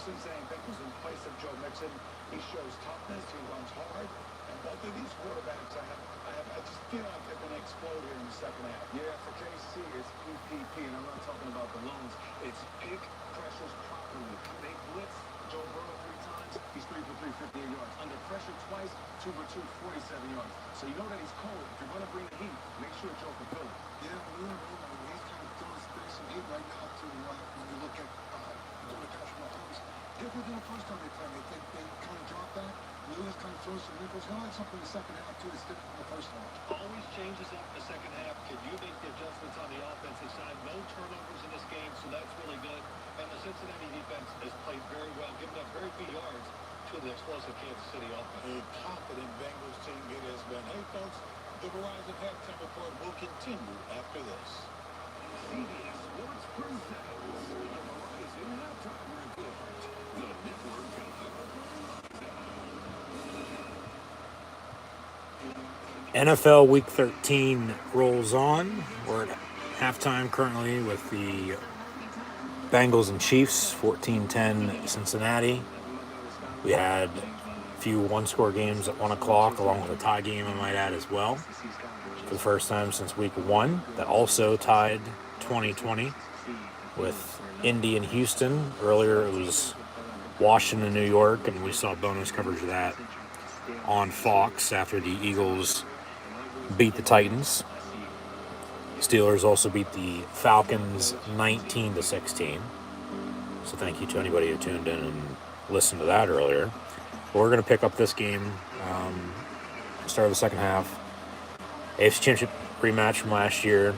Cincinnati Bengals in place of Joe Mixon. He shows toughness. He runs hard. And both of these quarterbacks, I just feel like they're going to explode here in the second half. Yeah, for KC, it's PPP, and I'm not talking about the loans. It's pick pressures properly. They blitz Joe Burrow 3 times. He's 3 for 3, 58 yards. Under pressure twice, 2 for 2, 47 yards. So you know that he's cold. If you're going to bring the heat, make sure Joe can fill it. Yeah, he's kind of throwing space and heat right now to when you look at Patrick Mahomes. Different than the first time they played. They kind of dropped back. Lewis kind of throws some wrinkles. He'll have something in the second half, too, that's different from the first one. Always changes up in the second half. Can you make the adjustments on the offensive side? No turnovers in this game, so that's really good. And the Cincinnati defense has played very well, giving up very few yards to the explosive Kansas City offense. A confident Bengals team it has been. Hey, folks, the Verizon halftime report will continue after this. CBS Sports presents the Verizon halftime report. The network of NFL Week 13 rolls on. We're at halftime currently with the Bengals and Chiefs, 14-10 Cincinnati. We had a few one-score games at 1 o'clock, along with a tie game, I might add, as well. For the first time since Week 1. That also tied 2020 with Indy and Houston. Earlier it was Washington, New York, and we saw bonus coverage of that on Fox after the Eagles beat the Titans. Steelers also beat the Falcons 19-16. So thank you to anybody who tuned in and listened to that earlier. But we're going to pick up this game, start of the second half. AFC Championship rematch from last year,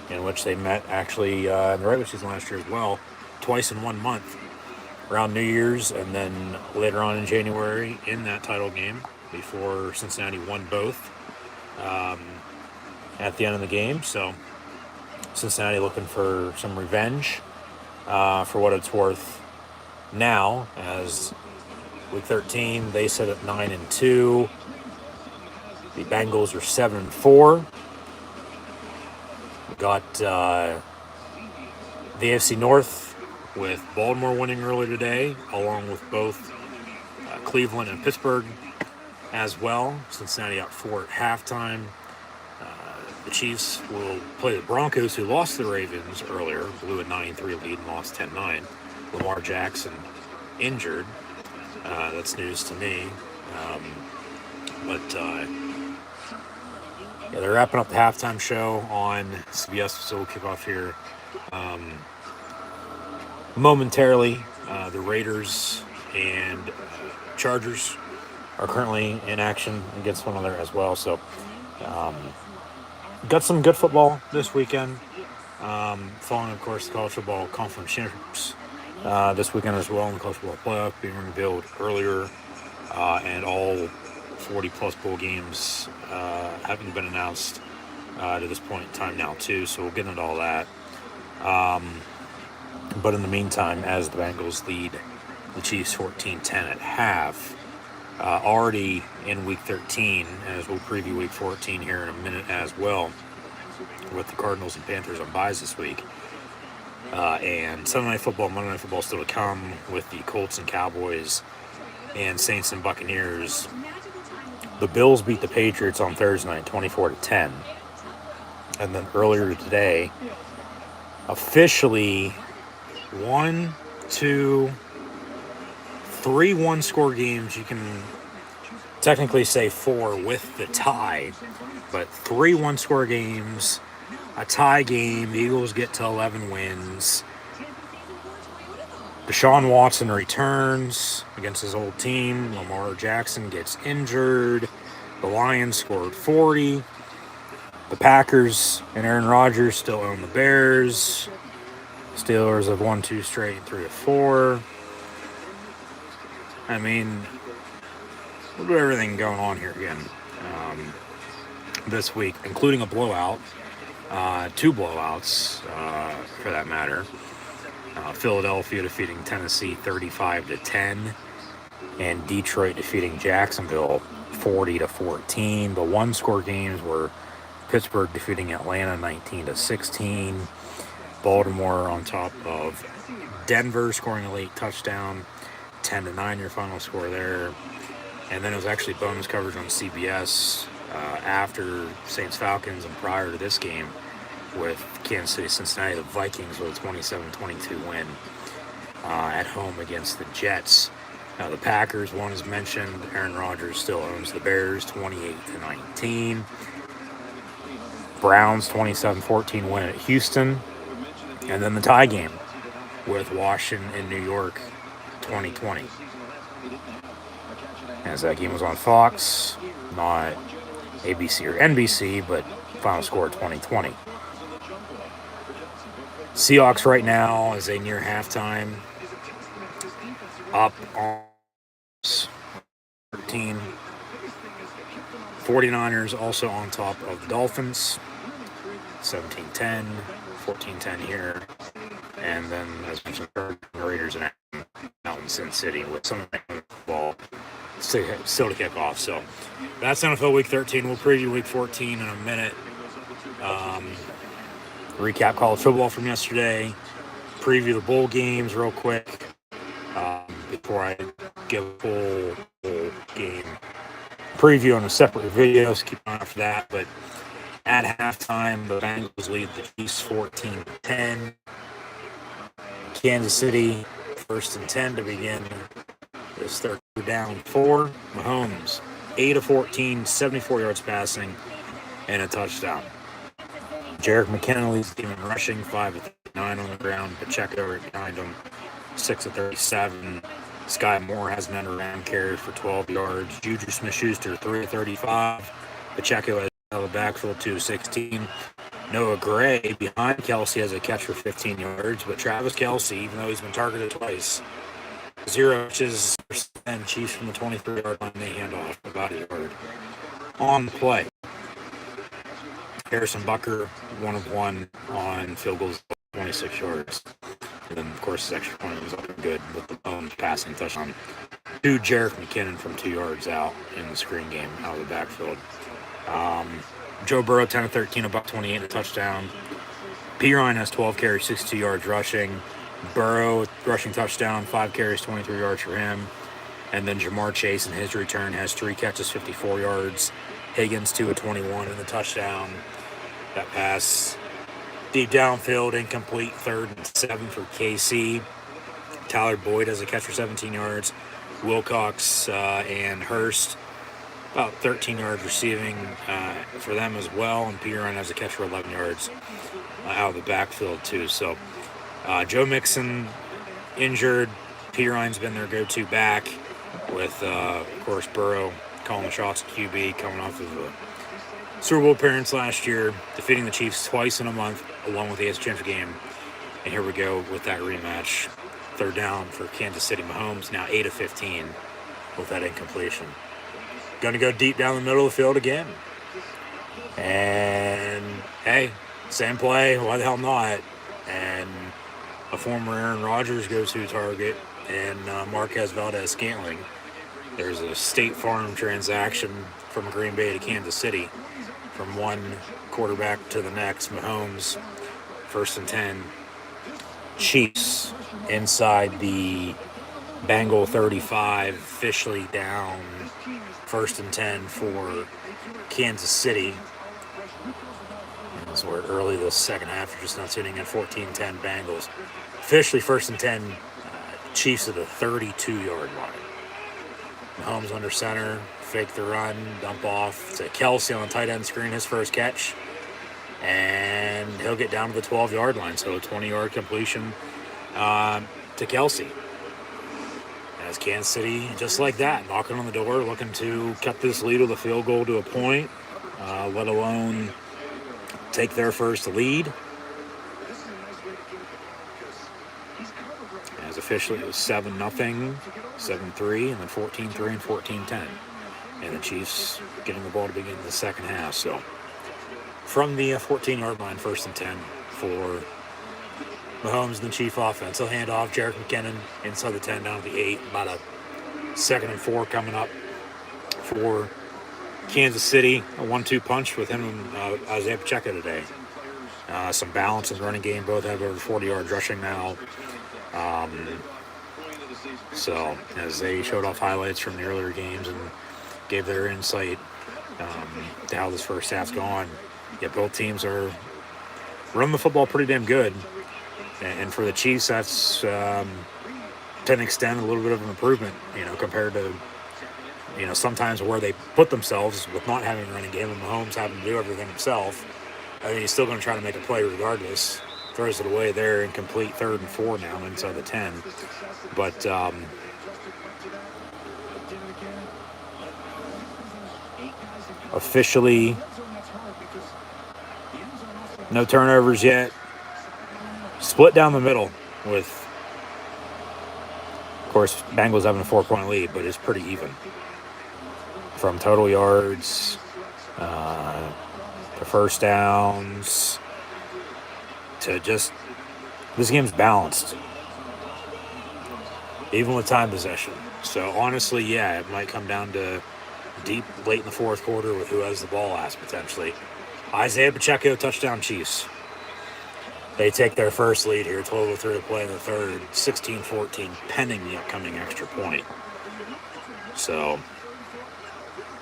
in which they met actually in the regular season last year as well, twice in 1 month, around New Year's and then later on in January in that title game before Cincinnati won both at the end of the game. So Cincinnati looking for some revenge for what it's worth now, as Week 13 they sit at 9-2. The Bengals are 7-4. We got the AFC North with Baltimore winning earlier today, along with both Cleveland and Pittsburgh as well. Cincinnati up 4 at halftime. The Chiefs will play the Broncos, who lost to the Ravens earlier, blew a 9-3 lead and lost 10-9. Lamar Jackson injured. That's news to me. Yeah, they're wrapping up the halftime show on CBS, so we'll kick off here momentarily. The Raiders and Chargers are currently in action against one another as well. So got some good football this weekend. Following, of course, the college football conference championships this weekend as well in the college football playoff being revealed earlier, and all 40-plus bowl games having been announced to this point in time now, too. So we'll get into all that. But in the meantime, as the Bengals lead the Chiefs 14-10 at half, already in Week 13, as we'll preview Week 14 here in a minute as well, with the Cardinals and Panthers on byes this week. And Sunday Night Football, Monday Night Football still to come with the Colts and Cowboys and Saints and Buccaneers. The Bills beat the Patriots on Thursday night 24-10. And then earlier today, officially 1, 2, 3 one-score games. You can technically say 4 with the tie, but 3 one-score games, a tie game. The Eagles get to 11 wins. Deshaun Watson returns against his old team. Lamar Jackson gets injured. The Lions scored 40. The Packers and Aaron Rodgers still own the Bears. Steelers have won 2 straight and 3 of 4. I mean, a little bit of everything going on here again this week, including a blowout, 2 blowouts for that matter. Philadelphia defeating Tennessee 35-10, and Detroit defeating Jacksonville 40-14. The one-score games were Pittsburgh defeating Atlanta 19-16. Baltimore on top of Denver scoring a late touchdown, 10-9 your final score there. And then it was actually bonus coverage on CBS after Saints-Falcons and prior to this game with Kansas City, Cincinnati, the Vikings with a 27-22 win at home against the Jets. Now the Packers, one as mentioned, Aaron Rodgers still owns the Bears 28-19. Browns 27-14 win at Houston. And then the tie game with Washington and New York 2020. As that game was on Fox, not ABC or NBC, but final score 2020. Seahawks right now as they near halftime, up on 13. 49ers also on top of the Dolphins, 17-10, 14-10 here. And then, as mentioned, the Raiders and out in Sin City with some of the football still to kick off. So that's NFL Week 13. We'll preview Week 14 in a minute. Recap college football from yesterday. Preview the bowl games real quick before I give a full game preview on a separate video. So keep an eye out for that. But at halftime, the Bengals lead the Chiefs 14-10. Kansas City, 1st and 10 to begin this third down 4. Mahomes, 8 of 14, 74 yards passing, and a touchdown. Jerick McKinnon leads the team in rushing, 5 of 39 on the ground. Pacheco right behind him, 6 of 37. Sky Moore has an end-around carry for 12 yards. Juju Smith-Schuster, 3 of 35. Pacheco has out of the backfield, 2 of 16. Noah Gray behind Kelce has a catch for 15 yards, but Travis Kelce, even though he's been targeted twice, 0 inches, and Chiefs from the 23-yard line, they hand off about a yard on the play. Harrison Bucker, 1 of 1 on field goals, 26 yards. And then, of course, his extra point was up and good with the passing touchdown to Jerick McKinnon from 2 yards out in the screen game out of the backfield. Joe Burrow, 10 of 13, $128 and a touchdown. Pirine has 12 carries, 62 yards rushing. Burrow, rushing touchdown, 5 carries, 23 yards for him. And then Jamar Chase in his return has 3 catches, 54 yards. Higgins, 2 of 21 in the touchdown. That pass deep downfield, incomplete, 3rd and 7 for KC. Tyler Boyd has a catch for 17 yards. Wilcox and Hurst, about 13 yards receiving for them as well. And Pirine has a catch for 11 yards out of the backfield too. So Joe Mixon injured. Pirine's been their go-to back with, of course, Burrow calling the shots at QB, coming off of a Super Bowl appearance last year, defeating the Chiefs twice in a month. along with the AFC Championship game. And here we go with that rematch. Third down for Kansas City. Mahomes now 8 of 15 with that incompletion. Going to go deep down the middle of the field again. And, hey, same play. Why the hell not? And a former Aaron Rodgers go-to target and Marquez Valdez-Scantling. There's a State Farm transaction from Green Bay to Kansas City. From one quarterback to the next. Mahomes, 1st and 10. Chiefs inside the Bengal 35, officially down 1st and 10 for Kansas City. As we're early this second half, you're just not tuning in. 14-10 Bengals. Officially 1st and 10, Chiefs at the 32-yard line. Mahomes under center, fake the run, dump off to Kelsey on the tight end screen, his first catch. And he'll get down to the 12-yard line. So a 20-yard completion to Kelsey. As Kansas City, just like that, knocking on the door, looking to cut this lead with a field goal to a point, let alone take their first lead. As officially it was 7-0, 7-3, and then 14-3 and 14-10. And the Chiefs getting the ball to begin the second half. So from the 14-yard line, 1st and 10 for Mahomes and the Chief offense. He'll hand off Jerick McKinnon inside the 10 down to the 8. About a 2nd and 4 coming up for Kansas City. A 1-2 punch with him and Isaiah Pacheco today. Some balance in the running game. Both have over 40 yards rushing now. So as they showed off highlights from the earlier games and gave their insight to how this first half's gone, yeah, both teams are running the football pretty damn good. And for the Chiefs, that's to an extent a little bit of an improvement, compared to, sometimes where they put themselves with not having a running game and Mahomes having to do everything himself. I think he's still going to try to make a play regardless. Throws it away there, incomplete 3rd and 4 now inside the 10. But officially no turnovers yet. Split down the middle with, of course, Bengals having a 4-point lead, but it's pretty even. From total yards to first downs to just, this game's balanced. Even with time possession. So honestly, yeah, it might come down to deep late in the fourth quarter with who has the ball last potentially. Isaiah Pacheco, touchdown Chiefs. They take their first lead here, 12:03 to play in the third, 16-14, pending the upcoming extra point. So,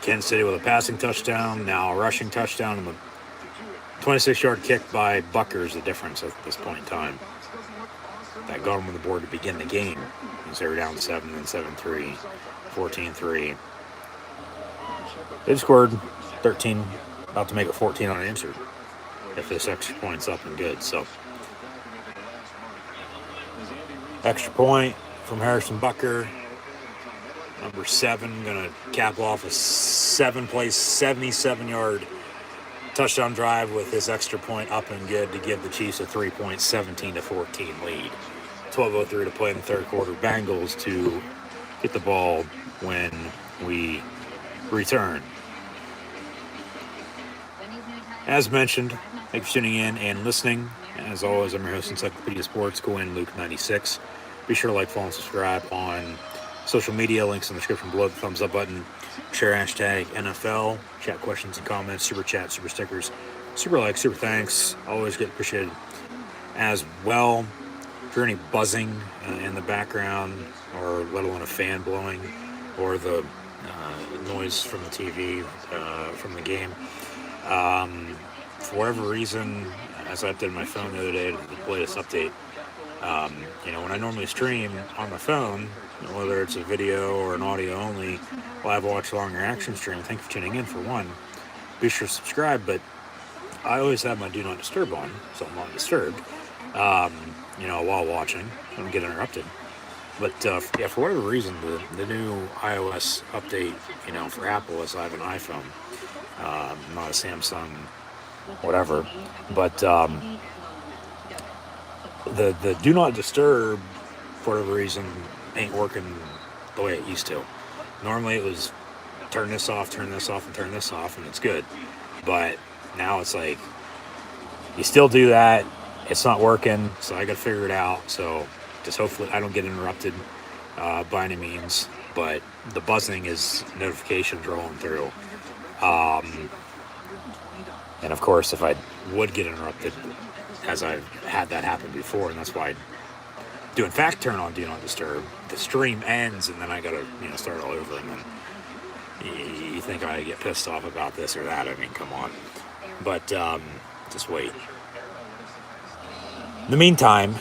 Kansas City with a passing touchdown, now a rushing touchdown, and the 26-yard kick by Bucker is the difference at this point in time. That got them on the board to begin the game, as they were down 7 and 7-3, 14-3. They've scored 13, about to make it 14 unanswered, if this extra point's up and good. So, extra point from Harrison Bucker, number 7, going to cap off a 7-play, 77-yard touchdown drive with his extra point up and good to give the Chiefs a 3-point, 17-14 lead. 12:03 to play in the third quarter. Bengals to get the ball when we return. As mentioned, thanks for tuning in and listening. As always, I'm your host, Encyclopedia Sports, Luke96. Be sure to like, follow, and subscribe on social media. Links in the description below. The thumbs up button. Share hashtag NFL. Chat questions and comments. Super chat, super stickers, super likes, super thanks. Always get appreciated as well. If you're any buzzing in the background, or let alone a fan blowing, or the noise from the TV from the game, for whatever reason, as I updated my phone the other day to the latest update, when I normally stream on my phone, whether it's a video or an audio only, live watch, long reaction stream, thank you for tuning in for one. Be sure to subscribe, but I always have my do not disturb on, so I'm not disturbed, while watching. I don't get interrupted. But for whatever reason, the new iOS update, for Apple, as I have an iPhone, not a Samsung, whatever. But the do not disturb, for whatever reason, ain't working the way it used to. Normally it was turn this off, and turn this off, and it's good. But now it's like, you still do that, it's not working, so I got to figure it out. So just hopefully I don't get interrupted by any means. But the buzzing is notifications rolling through. And of course, if I would get interrupted, as I've had that happen before, and that's why I do in fact turn on Do Not Disturb, the stream ends and then I gotta start all over, and then you think I get pissed off about this or that. I mean, come on. But just wait. In the meantime,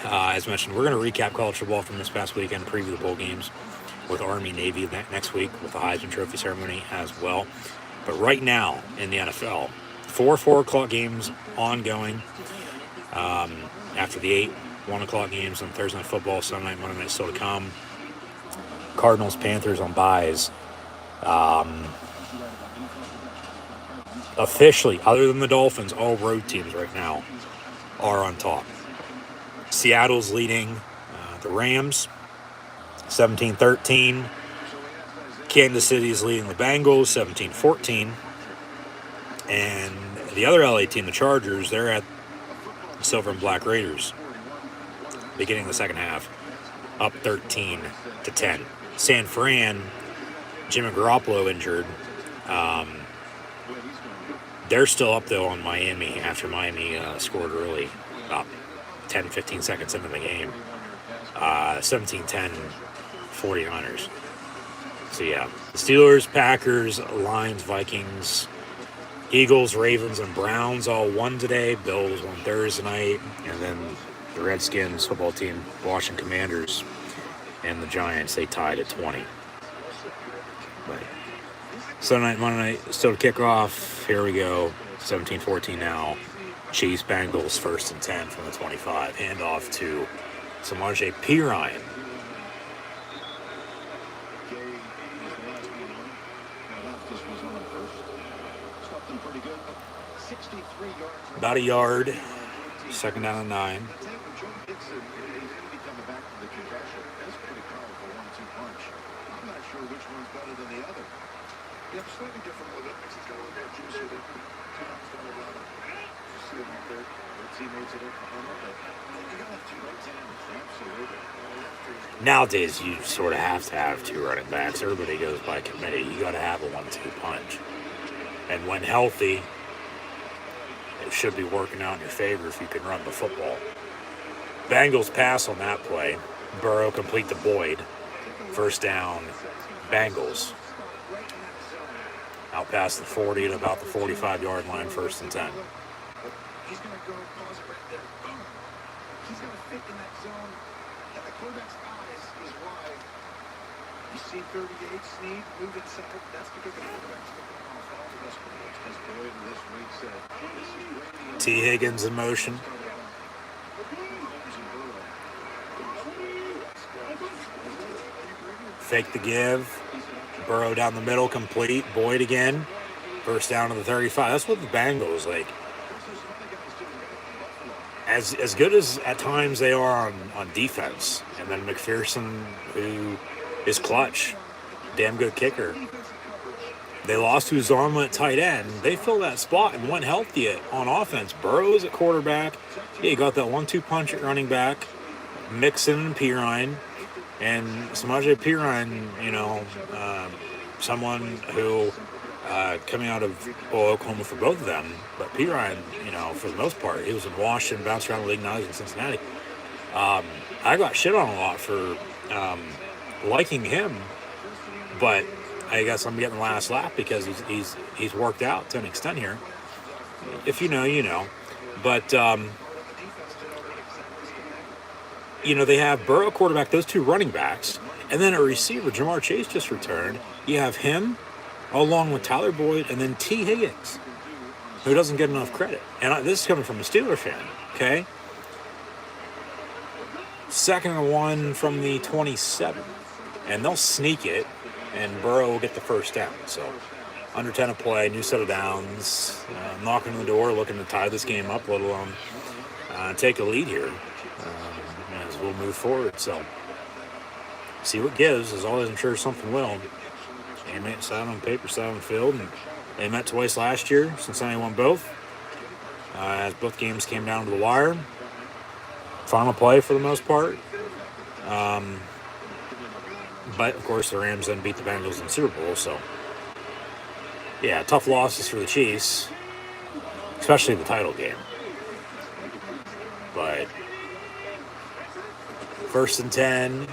as mentioned, we're going to recap college football from this past weekend, preview the bowl games with Army Navy next week with the Heisman Trophy ceremony as well. But right now in the NFL, 4 o'clock games ongoing. After the 8 1 o'clock games on Thursday Night Football, Sunday night, Monday night still to come. Cardinals, Panthers on byes. Officially, other than the Dolphins, all road teams right now are on top. Seattle's leading the Rams 17-13. Kansas City is leading the Bengals 17-14. And the other LA team, the Chargers, they're at the Silver and Black Raiders beginning of the second half, up 13-10. San Fran, Jimmy Garoppolo injured. They're still up, though, on Miami after Miami scored early, about 10-15 seconds into the game. 17-10, 49ers. So, yeah, the Steelers, Packers, Lions, Vikings, Eagles, Ravens, and Browns all won today. Bills won Thursday night. And then the Redskins football team, Washington Commanders, and the Giants, they tied at 20. But Sunday night, Monday night, still to kick off. Here we go. 17-14 now. Chiefs, Bengals, 1st and 10 from the 25. Handoff to Samaje Perine. About a yard. 2nd down and 9. Yeah, slightly different with it. Makes it a little bit juicier. See them out there, their teammates at Oklahoma. But you got to have 2 right hands. Absolutely. Nowadays, you sort of have to have 2 running backs. Everybody goes by committee. You got to have a 1-2 punch. And when healthy, it should be working out in your favor if you can run the football. Bengals pass on that play. Burrow complete to Boyd. 1st down, Bengals. Out past the 40 to about the 45-yard line, 1st and 10. He's going to go pause it right there. Boom. He's going to fit in that zone. And the quarterback's eyes is wide. You see 38, Snead, move inside. That's because the quarterback's looking off all the best players. As Boyd in this week said, this is Brady. T. Higgins in motion. Fake the give. Burrow down the middle, complete. Boyd again. 1st down to the 35. That's what the Bengals, like, as good as at times they are on defense. And then McPherson, who is clutch, damn good kicker. They lost to Uzomah at tight end. They filled that spot and went healthy on offense. Burrow's at quarterback. Yeah, you got that 1-2 punch at running back. Mixon and Perine. And Samaje Perine, someone who, coming out of Oklahoma for both of them, but Perine, for the most part, he was in Washington, bounced around the league, now he's in Cincinnati. I got shit on a lot for liking him, but I guess I'm getting the last laugh because he's worked out to an extent here. If you know, you know. But they have Burrow quarterback, those 2 running backs, and then a receiver, Jamar Chase just returned. You have him along with Tyler Boyd and then T. Higgins, who doesn't get enough credit. And this is coming from a Steeler fan, okay? 2nd and 1 from the 27. And they'll sneak it, and Burrow will get the 1st down. So, under 10 to play, new set of downs, knocking on the door, looking to tie this game up, let alone take a lead here as we'll move forward. So, see what gives. As always, I'm sure something will. They met side on paper, side on the field, and they met twice last year. Cincinnati won both. As both games came down to the wire. Final play for the most part. But, of course, the Rams then beat the Bengals in the Super Bowl. So, yeah, tough losses for the Chiefs, especially the title game. But 1st and 10,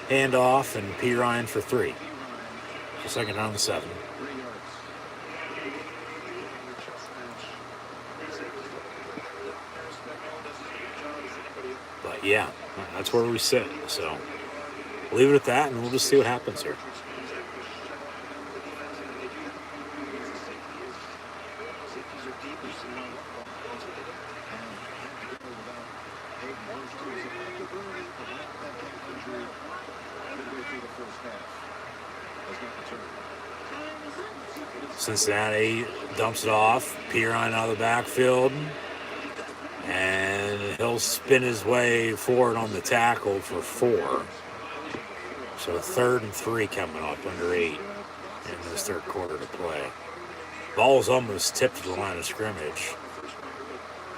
handoff, and P. Ryan for 3. So second down to 7. But, yeah, that's where we sit. So, leave it at that, and we'll just see what happens here. Cincinnati dumps it off. Pirine out of the backfield. And he'll spin his way forward on the tackle for 4. So 3rd and 3 coming up under 8 in this third quarter to play. Ball's almost tipped to the line of scrimmage.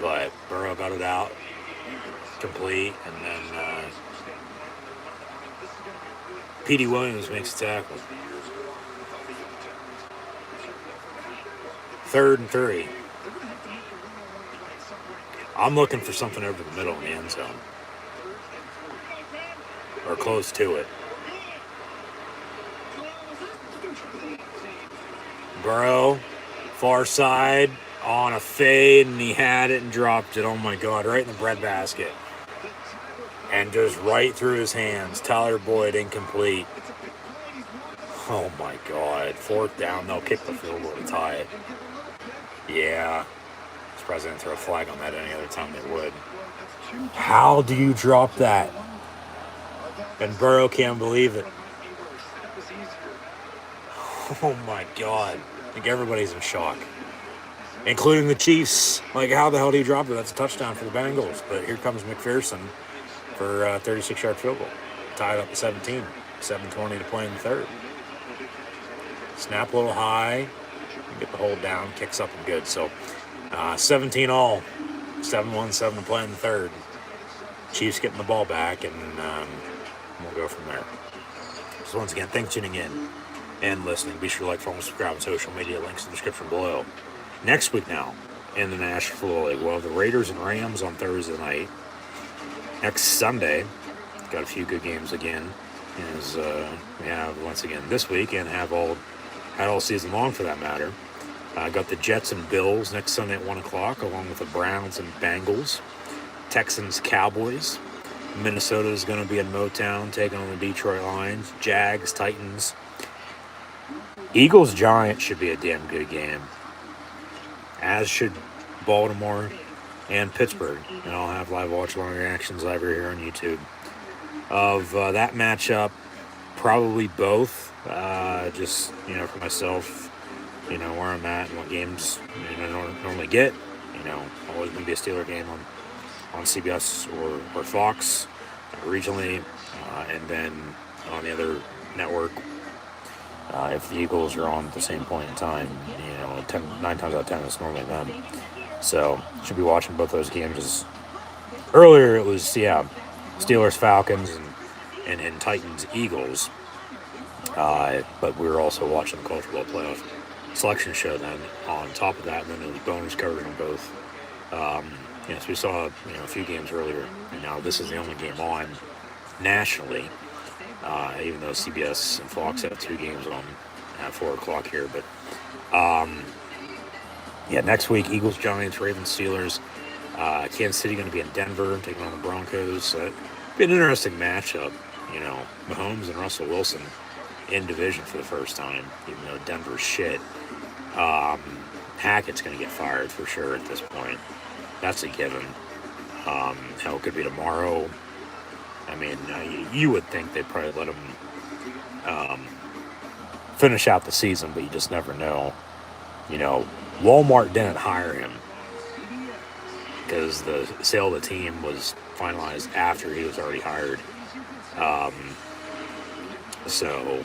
But Burrow got it out. Complete. And then P.D. Williams makes a tackle. 3rd and 3. I'm looking for something over the middle in the end zone. Or close to it. Burrow, far side, on a fade, and he had it and dropped it. Oh my God, right in the breadbasket. And just right through his hands. Tyler Boyd incomplete. Oh my God. 4th down, they'll kick the field goal to tie it. Yeah. Surprised they didn't throw a flag on that any other time they would. How do you drop that? And Burrow can't believe it. Oh my God. I think everybody's in shock. Including the Chiefs. Like, how the hell do you drop it? That's a touchdown for the Bengals. But here comes McPherson for a 36-yard field goal. Tied up at 17. 7:20 to play in the third. Snap a little high. Get the hold down. Kicks up and good. So, 17 all. 7-1, 7 to play in the third. Chiefs getting the ball back, and we'll go from there. So once again, thanks for tuning in and listening. Be sure to like, follow, and subscribe on social media. Links in the description below. Next week now, in the National Football League, we'll have the Raiders and Rams on Thursday night. Next Sunday, got a few good games again. As we have once again this week, and had all season long for that matter. Got the Jets and Bills next Sunday at 1 o'clock, along with the Browns and Bengals. Texans, Cowboys. Minnesota is going to be in Motown, taking on the Detroit Lions. Jags, Titans. Eagles, Giants should be a damn good game. As should Baltimore and Pittsburgh. And I'll have live watch-along reactions live here on YouTube. Of that matchup, probably both. Just, for myself, where I'm at and what games normally get. Always going to be a Steeler game on CBS or Fox regionally, and then on the other network, if the Eagles are on at the same point in time, 9 times out of 10 it's normally them. So should be watching both those games. Earlier it was Steelers, Falcons, and Titans, Eagles. But we were also watching the College Football Playoff selection show then on top of that, and then there was bonus coverage on both. So we saw a few games earlier, and now this is the only game on nationally, even though CBS and Fox have 2 games on at 4 o'clock here. But next week, Eagles, Giants, Ravens, Steelers. Kansas City going to be in Denver, taking on the Broncos. It'll be an interesting matchup. Mahomes and Russell Wilson in division for the first time, even though Denver's shit. Hackett's going to get fired for sure at this point. That's a given. Hell, it could be tomorrow. I mean, you would think they'd probably let him finish out the season, but you just never know. Walmart didn't hire him. because the sale of the team was finalized after he was already hired. So,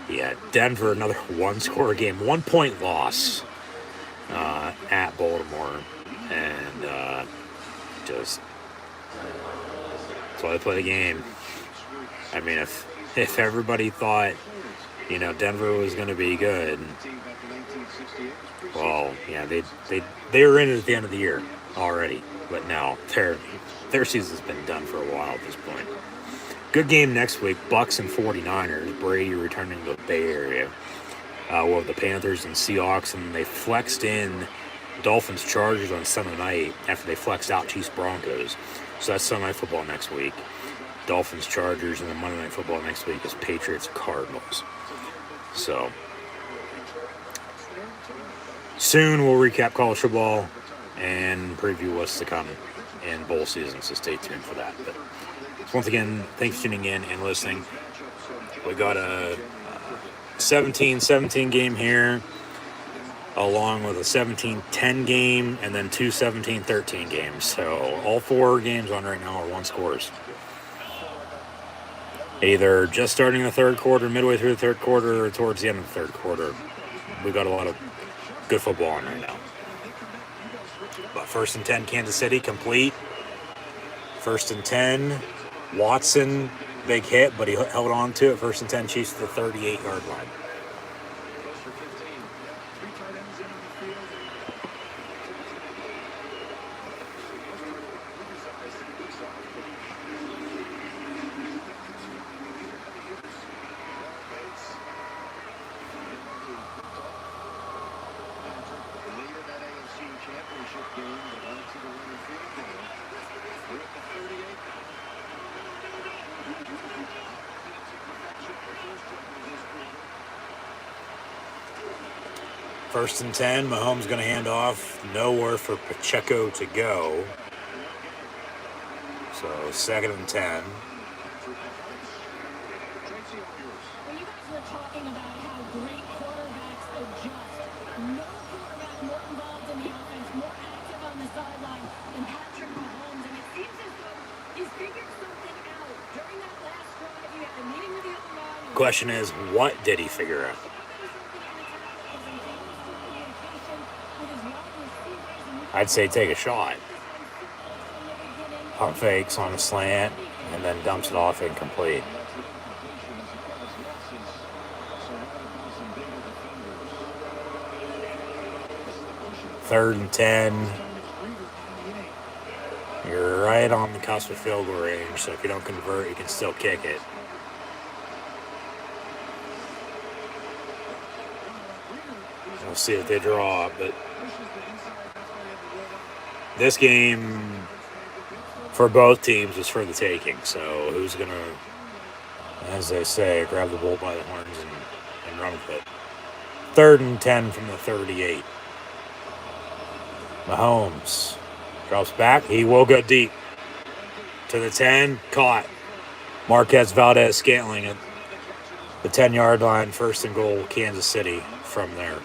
yeah, Denver, another one-score game, 1-point loss at Baltimore, and just that's why they play the game. I mean, if everybody thought, you know, Denver was going to be good, well, yeah, they were in it at the end of the year already, but now their season's been done for a while at this point. Good game next week, Bucks and 49ers. Brady returning to the Bay Area. We'll have the Panthers and Seahawks, and they flexed in Dolphins Chargers on Sunday night after they flexed out Chiefs Broncos. So that's Sunday Night Football next week. Dolphins Chargers, and then Monday Night Football next week is Patriots Cardinals. So soon we'll recap college football and preview what's to come in bowl season, so stay tuned for that. But once again, thanks for tuning in and listening. We got a 17-17 game here, along with a 17-10 game, and then two 17-13 games. So all 4 games on right now are 1 scores. Either just starting the third quarter, midway through the third quarter, or towards the end of the third quarter. We got a lot of good football on right now. But 1st and 10, Kansas City, complete. 1st and 10, Watson, big hit, but he held on to it. 1st and 10, Chiefs to the 38-yard line. First and 10, Mahomes going to hand off. Nowhere for Pacheco to go. So 2nd and 10. When you guys were talking about how great quarterbacks adjust, no quarterback more involved in the offense, more active on the sideline than Patrick Mahomes. And it seems as though he's figured something out. During that last drive, he had a meeting with the other line. Question is, what did he figure out? I'd say take a shot. Pump fakes on a slant, and then dumps it off incomplete. Third and 10. You're right on the cusp of field goal range, so if you don't convert, you can still kick it. We'll see if they draw, but this game for both teams is for the taking. So who's going to, as they say, grab the bull by the horns and run with it. 3rd and 10 from the 38. Mahomes drops back. He will go deep to the 10. Caught. Marquez Valdez-Scantling at the 10-yard line. 1st and goal, Kansas City from there.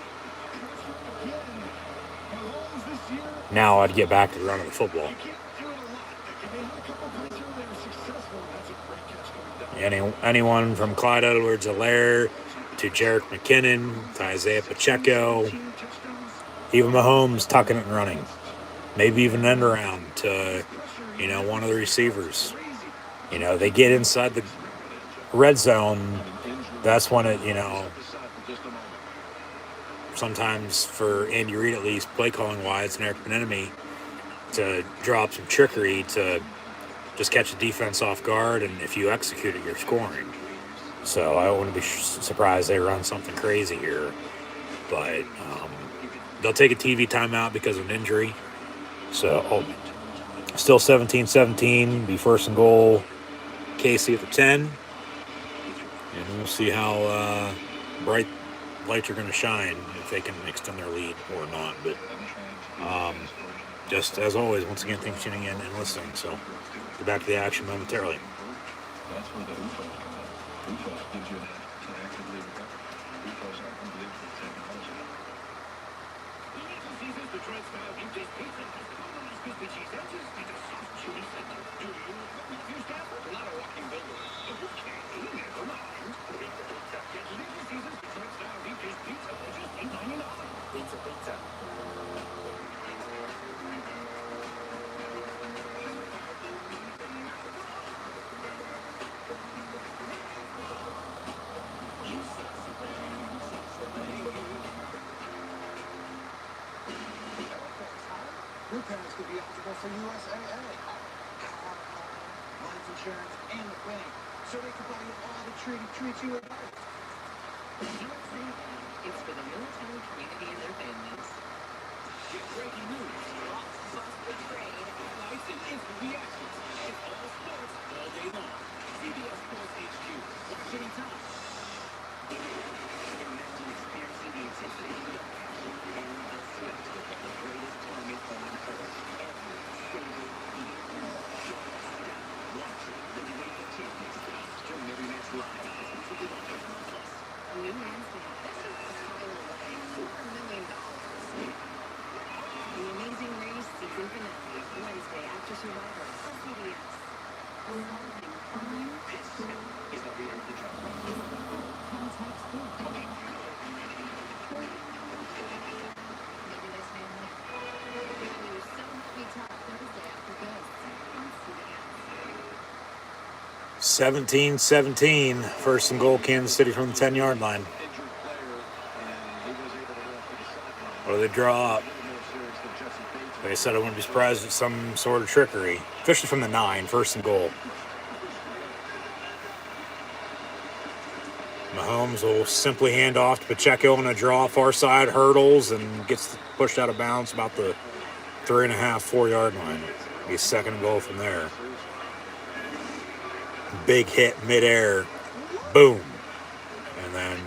Now I'd get back to the run of the football. Anyone from Clyde Edwards-Helaire to Jerick McKinnon to Isaiah Pacheco, even Mahomes tucking it and running. Maybe even an end around to, one of the receivers. They get inside the red zone. That's when it, sometimes for Andy Reid at least, play calling wise, and Eric Bieniemy to drop some trickery to just catch the defense off guard, and if you execute it, you're scoring. So I wouldn't be surprised they run something crazy here, but they'll take a TV timeout because of an injury. So still 17-17, be 1st and goal, KC at the 10, and we'll see how bright lights are going to shine if they can extend their lead or not. But just as always, once again, thanks for tuning in and listening. So get back to the action momentarily. That's where the UFO gives you that actively recover. UFOs are unbelievable technology. The agencies is the transfer of UJ's pizza. Two parents could be eligible for USAA. Life insurance and the bank. So they can buy you all the treats you would like. USA Bank. It's for the military community and their families. Get breaking news, props, bust, the trade, highlights, and instant reactions. It's all sports all day long. CBS Sports HQ. Watch anytime. Imagine experiencing the intensity, the passion, and the sweat of the greatest tournament on earth. Every single year. Don't stop watching the UEFA Champions League. Stream every match live on exclusively on Paramount Plus. A new man's name. This is a pile away. $4 million. The Amazing Race season finale. Wednesday after Survivor. On CBS. Arriving prime. This is the leader of the drum. Context good. Maybe this man will. Good news. So help me talk Thursday after this. On CBS. 17-17. First and goal, Kansas City from the 10-yard line. Injured player, and he was able to walk to the sideline. What do they draw up? A little more serious than Jesse Bates. Like I said, I wouldn't be surprised at some sort of trickery. Especially from the 9, first and goal. Mahomes will simply hand off to Pacheco on a draw, far side, hurdles, and gets pushed out of bounds about the 3.5, 4-yard line. Be a second and goal from there. Big hit midair. Boom. And then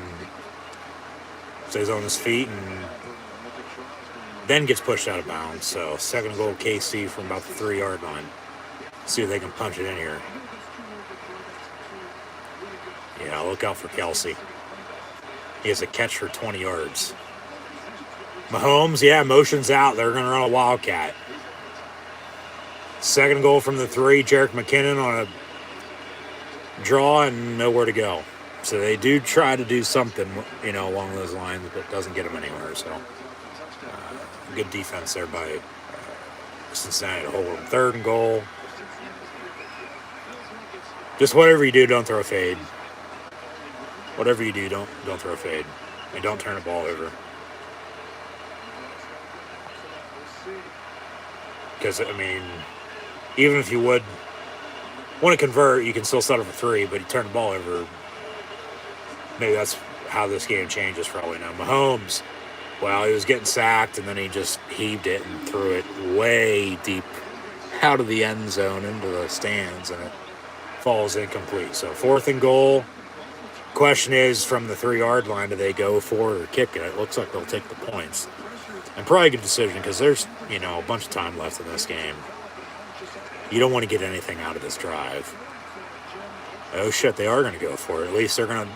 stays on his feet and then gets pushed out of bounds. So second and goal KC from about the 3-yard line. See if they can punch it in here. Yeah, look out for Kelsey. He has a catch for 20 yards. Mahomes, yeah, motion's out. They're going to run a wildcat. Second goal from the 3. Jerick McKinnon on a draw and nowhere to go. So they do try to do something, along those lines, but doesn't get them anywhere. So good defense there by Cincinnati to hold them. Third and goal. Just whatever you do, don't throw a fade. Whatever you do, don't throw a fade. And don't turn the ball over. Because, even if you would want to convert, you can still settle for 3, but you turn the ball over. Maybe that's how this game changes for all we know. Mahomes, well, he was getting sacked, and then he just heaved it and threw it way deep out of the end zone into the stands, and it falls incomplete. So fourth and goal. Question is, from the 3-yard line, do they go for it or kick it? It looks like they'll take the points. And probably a good decision because there's, a bunch of time left in this game. You don't want to get anything out of this drive. Oh, shit, they are going to go for it. At least they're going to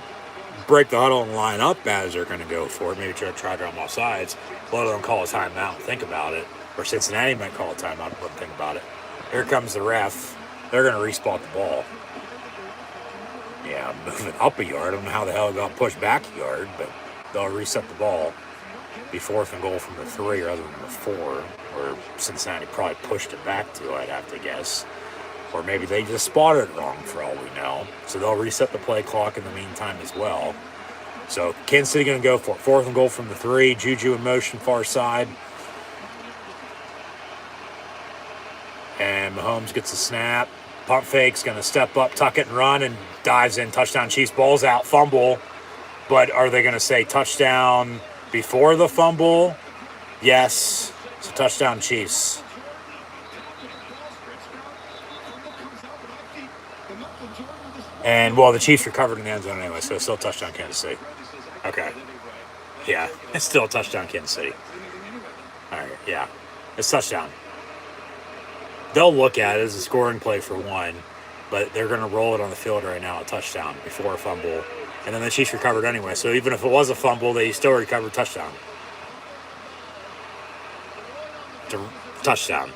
break the huddle and line up as they're going to go for it. Maybe try to draw them off sides. Let them call a timeout and think about it. Or Cincinnati might call a timeout and let them think about it. Here comes the ref. They're going to respot the ball. Yeah, moving up a yard. I don't know how the hell it got pushed back a yard, but they'll reset the ball. Be fourth and goal from the 3 rather than the 4, where Cincinnati probably pushed it back to, I'd have to guess. Or maybe they just spotted it wrong for all we know. So they'll reset the play clock in the meantime as well. So Kansas City going to go for it. Fourth and goal from the 3. Juju in motion, far side. And Mahomes gets a snap. Pump fake's going to step up, tuck it and run, and dives in. Touchdown Chiefs. Ball's out. Fumble. But are they going to say touchdown before the fumble? Yes. So touchdown Chiefs. And, well, the Chiefs recovered in the end zone anyway, so it's still touchdown Kansas City. Okay. Yeah, it's still a touchdown Kansas City. All right, yeah. It's touchdown. They'll look at it as a scoring play for 1, but they're going to roll it on the field right now, a touchdown before a fumble. And then the Chiefs recovered anyway, so even if it was a fumble, they still recovered touchdown. Touchdown.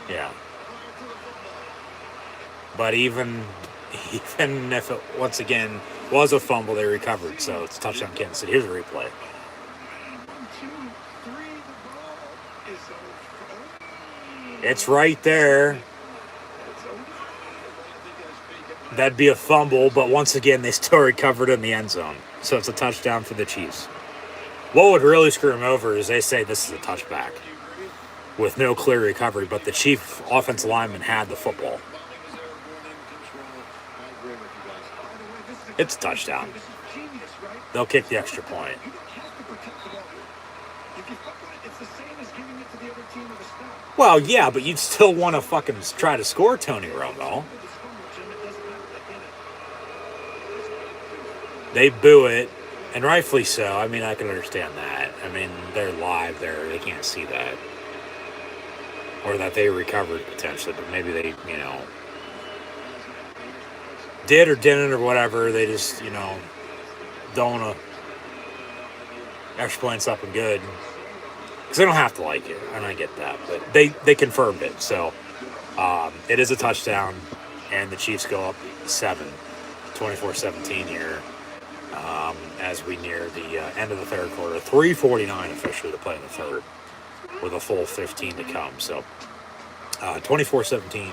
Yeah. But even if it, once again, was a fumble, they recovered. So it's a touchdown Kansas City. Here's a replay. 1, 2, 3, the ball is over. It's right there. That'd be a fumble, but once again, they still recovered in the end zone. So it's a touchdown for the Chiefs. What would really screw them over is they say this is a touchback. with no clear recovery, but the Chief offensive lineman had the football. It's a touchdown. They'll kick the extra point. Well, yeah, but you'd still want to fucking try to score, Tony Romo. They boo it, and rightfully so. I mean, I can understand that. I mean, they're live there. They can't see that. Or that they recovered potentially, but maybe they, did or didn't or whatever. They just, don't want to extra points up and good. Because they don't have to like it, and I get that. But they confirmed it. So it is a touchdown, and the Chiefs go up 7, 24-17 here as we near the end of the third quarter. 3:49 officially to play in the third with a full 15 to come. So 24-17,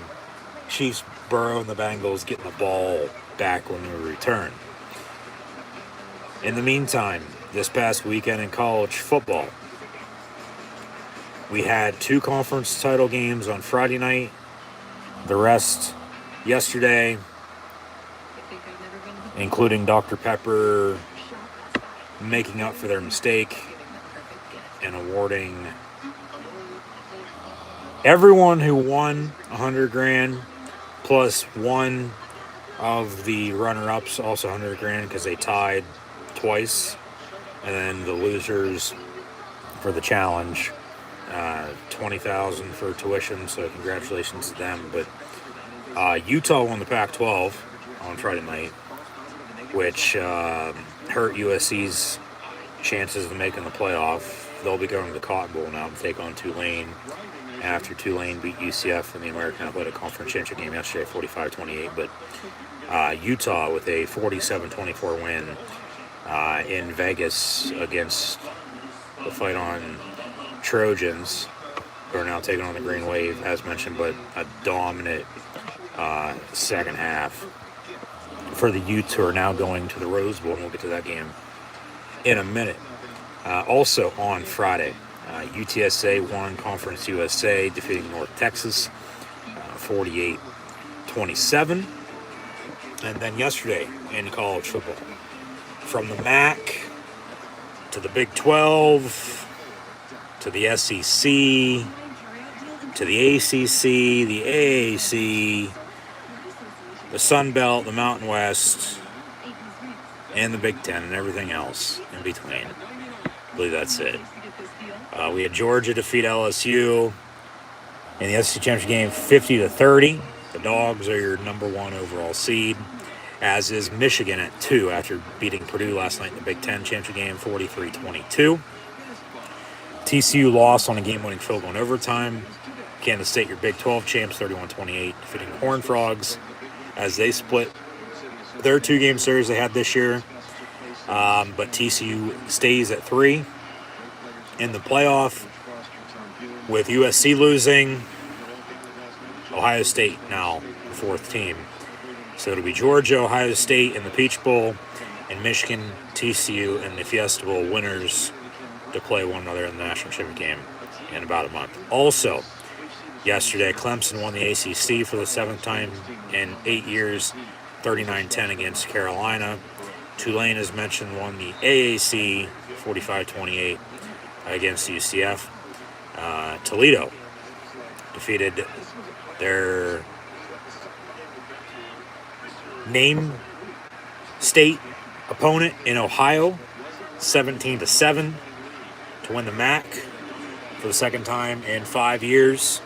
Chiefs, Burrow, and the Bengals getting the ball back when we return. In the meantime, this past weekend in college football, we had 2 conference title games on Friday night, the rest yesterday, including Dr. Pepper making up for their mistake and awarding everyone who won $100,000 plus one of the runner-ups also $100,000 because they tied twice, and then the losers for the challenge, $20,000 for tuition. So congratulations to them. But Utah won the Pac-12 on Friday night, which hurt USC's chances of making the playoff. They'll be going to the Cotton Bowl now to take on Tulane after Tulane beat UCF in the American Athletic Conference Championship game yesterday, 45-28. But Utah with a 47-24 win in Vegas against the Fight On Trojans, who are now taking on the Green Wave, as mentioned, but a dominant second half for the Utes, who are now going to the Rose Bowl, and we'll get to that game in a minute. Also on Friday, UTSA won Conference USA, defeating North Texas 48-27. And then yesterday in college football, from the MAC to the Big 12 to the SEC to the ACC, the AAC, the Sun Belt, the Mountain West, and the Big Ten, and everything else in between. I believe that's it. We had Georgia defeat LSU in the SEC Championship game 50-30. The Dogs are your number 1 overall seed, as is Michigan at 2 after beating Purdue last night in the Big Ten Championship game 43-22. TCU lost on a game-winning field goal in overtime. Kansas State, your Big 12 champs, 31-28, defeating Horned Frogs as they split their 2-game series they had this year. But TCU stays at 3 in the playoff, with USC losing. Ohio State now the 4th team. So it'll be Georgia, Ohio State in the Peach Bowl, and Michigan, TCU, and the Fiesta Bowl winners to play one another in the national championship game in about a month. Also, yesterday, Clemson won the ACC for the 7th time in 8 years, 39-10 against Carolina. Tulane, as mentioned, won the AAC 45-28 against UCF. Toledo defeated their name state opponent in Ohio 17-7 to win the MAC for the 2nd time in 5 years.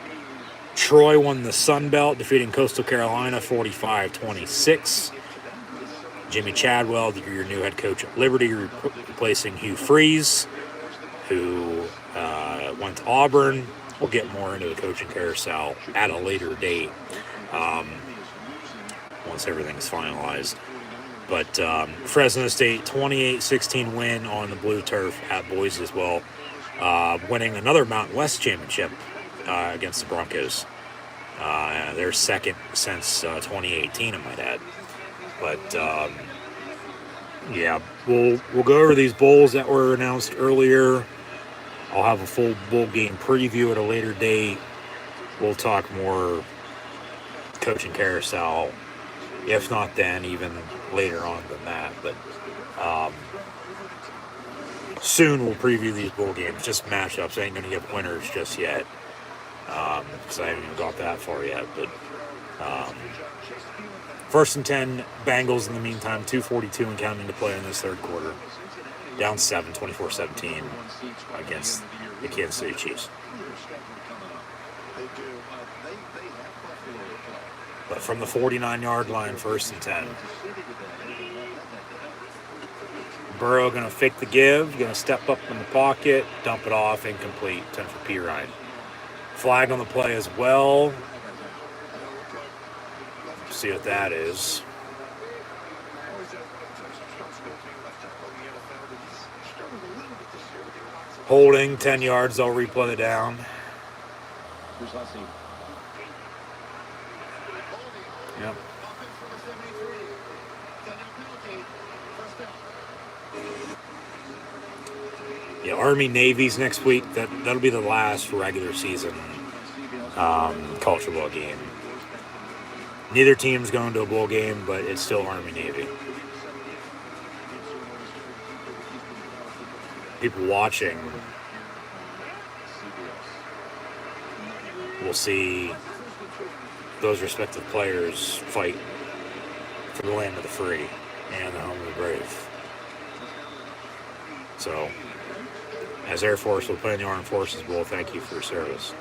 Troy won the Sun Belt, defeating Coastal Carolina 45-26. Jimmy Chadwell, your new head coach at Liberty, replacing Hugh Freeze, who went to Auburn. We'll get more into the coaching carousel at a later date once everything's finalized. But Fresno State, 28-16 win on the blue turf at Boise as well, winning another Mountain West championship against the Broncos. Their 2nd since 2018, I might add. But yeah, we'll go over these bowls that were announced earlier. I'll have a full bowl game preview at a later date. We'll talk more coaching carousel, if not then, even later on than that. But soon we'll preview these bowl games, just matchups. I ain't going to give winners just yet, because I haven't even got that far yet. But first and 10, Bengals in the meantime, 2:42 and counting to play in this third quarter. Down 7, 24-17 against the Kansas City Chiefs. But from the 49-yard line, first and 10. Burrow going to fake the give, going to step up in the pocket, dump it off, incomplete, 10 for Pirine. Flag on the play as well. See what that is. Holding, 10 yards, they'll replay it down. Yep. Yeah, Army Navy's next week. That'll be the last regular season college football game. Neither team's going to a bowl game, but it's still Army Navy. People watching will see those respective players fight for the land of the free and the home of the brave. So, as Air Force will play in the Armed Forces Bowl, thank you for your service.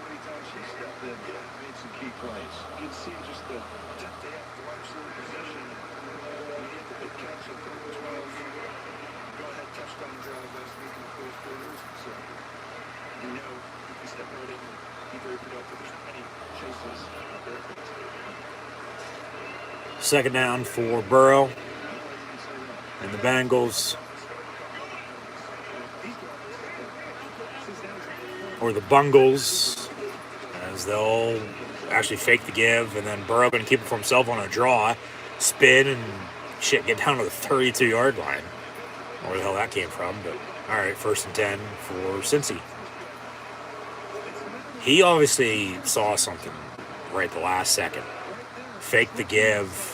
Second down for Burrow and the Bengals. Or the Bungles, as they'll actually fake the give, and then Burrow going to keep it for himself on a draw, spin, and shit, get down to the 32-yard line. Where the hell that came from, but all right, first and 10 for Cincy. He obviously saw something right the last second. Faked the give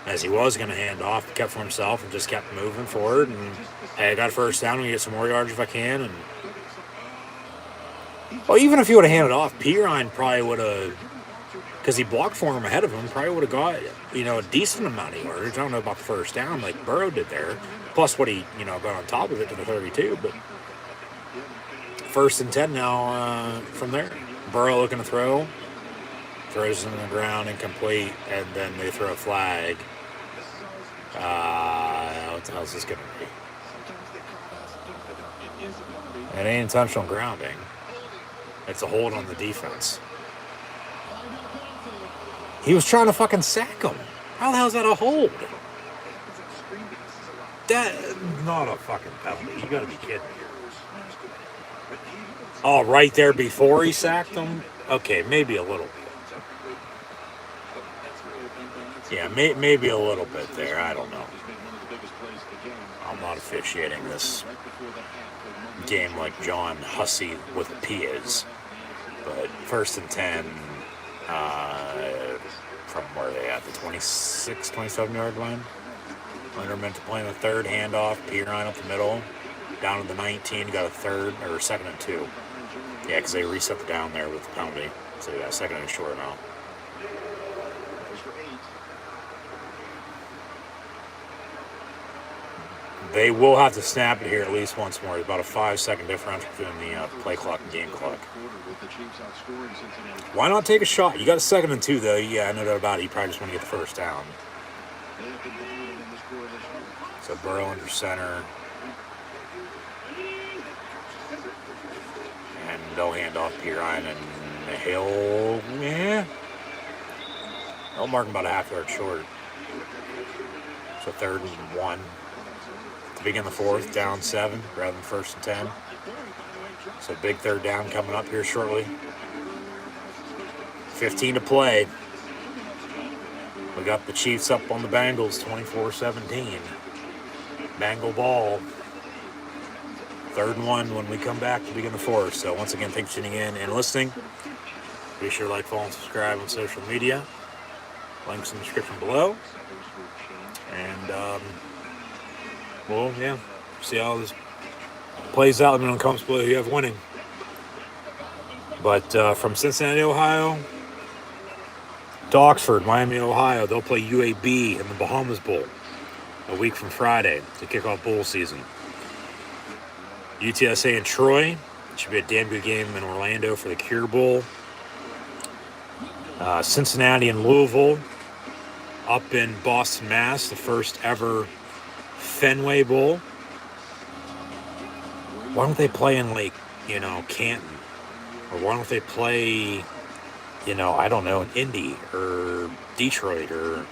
as he was going to hand off, kept for himself, and just kept moving forward. And hey, I got first down. I'm going to get some more yards if I can. And well, even if he would have handed off, Pirine probably would have, because he blocked for him ahead of him, probably would have got, a decent amount of yards. I don't know about the first down like Burrow did there. Plus what he, got on top of it to the 32. But first and 10 now from there. Burrow looking to throw. Throws it on the ground, incomplete, and then they throw a flag. What the hell is this going to be? It ain't intentional grounding. It's a hold on the defense. He was trying to fucking sack him. How the hell is that a hold? That's not a fucking penalty. You gotta be kidding me. Oh, right there before he sacked him? Okay, maybe a little bit. Yeah, maybe a little bit there. I don't know. I'm not officiating this game like John Hussey with a P is. But first and 10 from where they at, the 26, 27-yard line. They're meant to play in the third, handoff, Pirine up the middle, down to the 19, got a third, or second and 2. Yeah, because they reset the down there with the penalty. So they got second and short now. They will have to snap it here at least once more. There's about a 5-second differential between the play clock and game clock. Why not take a shot? You got a second and 2, though. Yeah, I know that about it. You probably just want to get the first down. So Burrow under center. And they'll hand off Pirine, and he'll, they'll mark him about a half yard short. So third and 1. To begin the fourth, down 7 rather than first and 10. So big third down coming up here shortly. 15 to play. We got the Chiefs up on the Bengals 24-17. Bengal ball. 3rd and 1 when we come back to begin the 4th. So once again, thanks for tuning in and listening. Be sure to like, follow, and subscribe on social media. Links in the description below. And see how this plays out. Let me know in the comments below who you have winning. But from Cincinnati, Ohio to Oxford, Miami, Ohio, they'll play UAB in the Bahamas Bowl a week from Friday to kick off bowl season. UTSA and Troy, should be a damn good game in Orlando for the Cure Bowl. Cincinnati and Louisville up in Boston, Mass, the first ever Fenway Bowl. Why don't they play in Canton? Or why don't they play, I don't know, in Indy or Detroit or...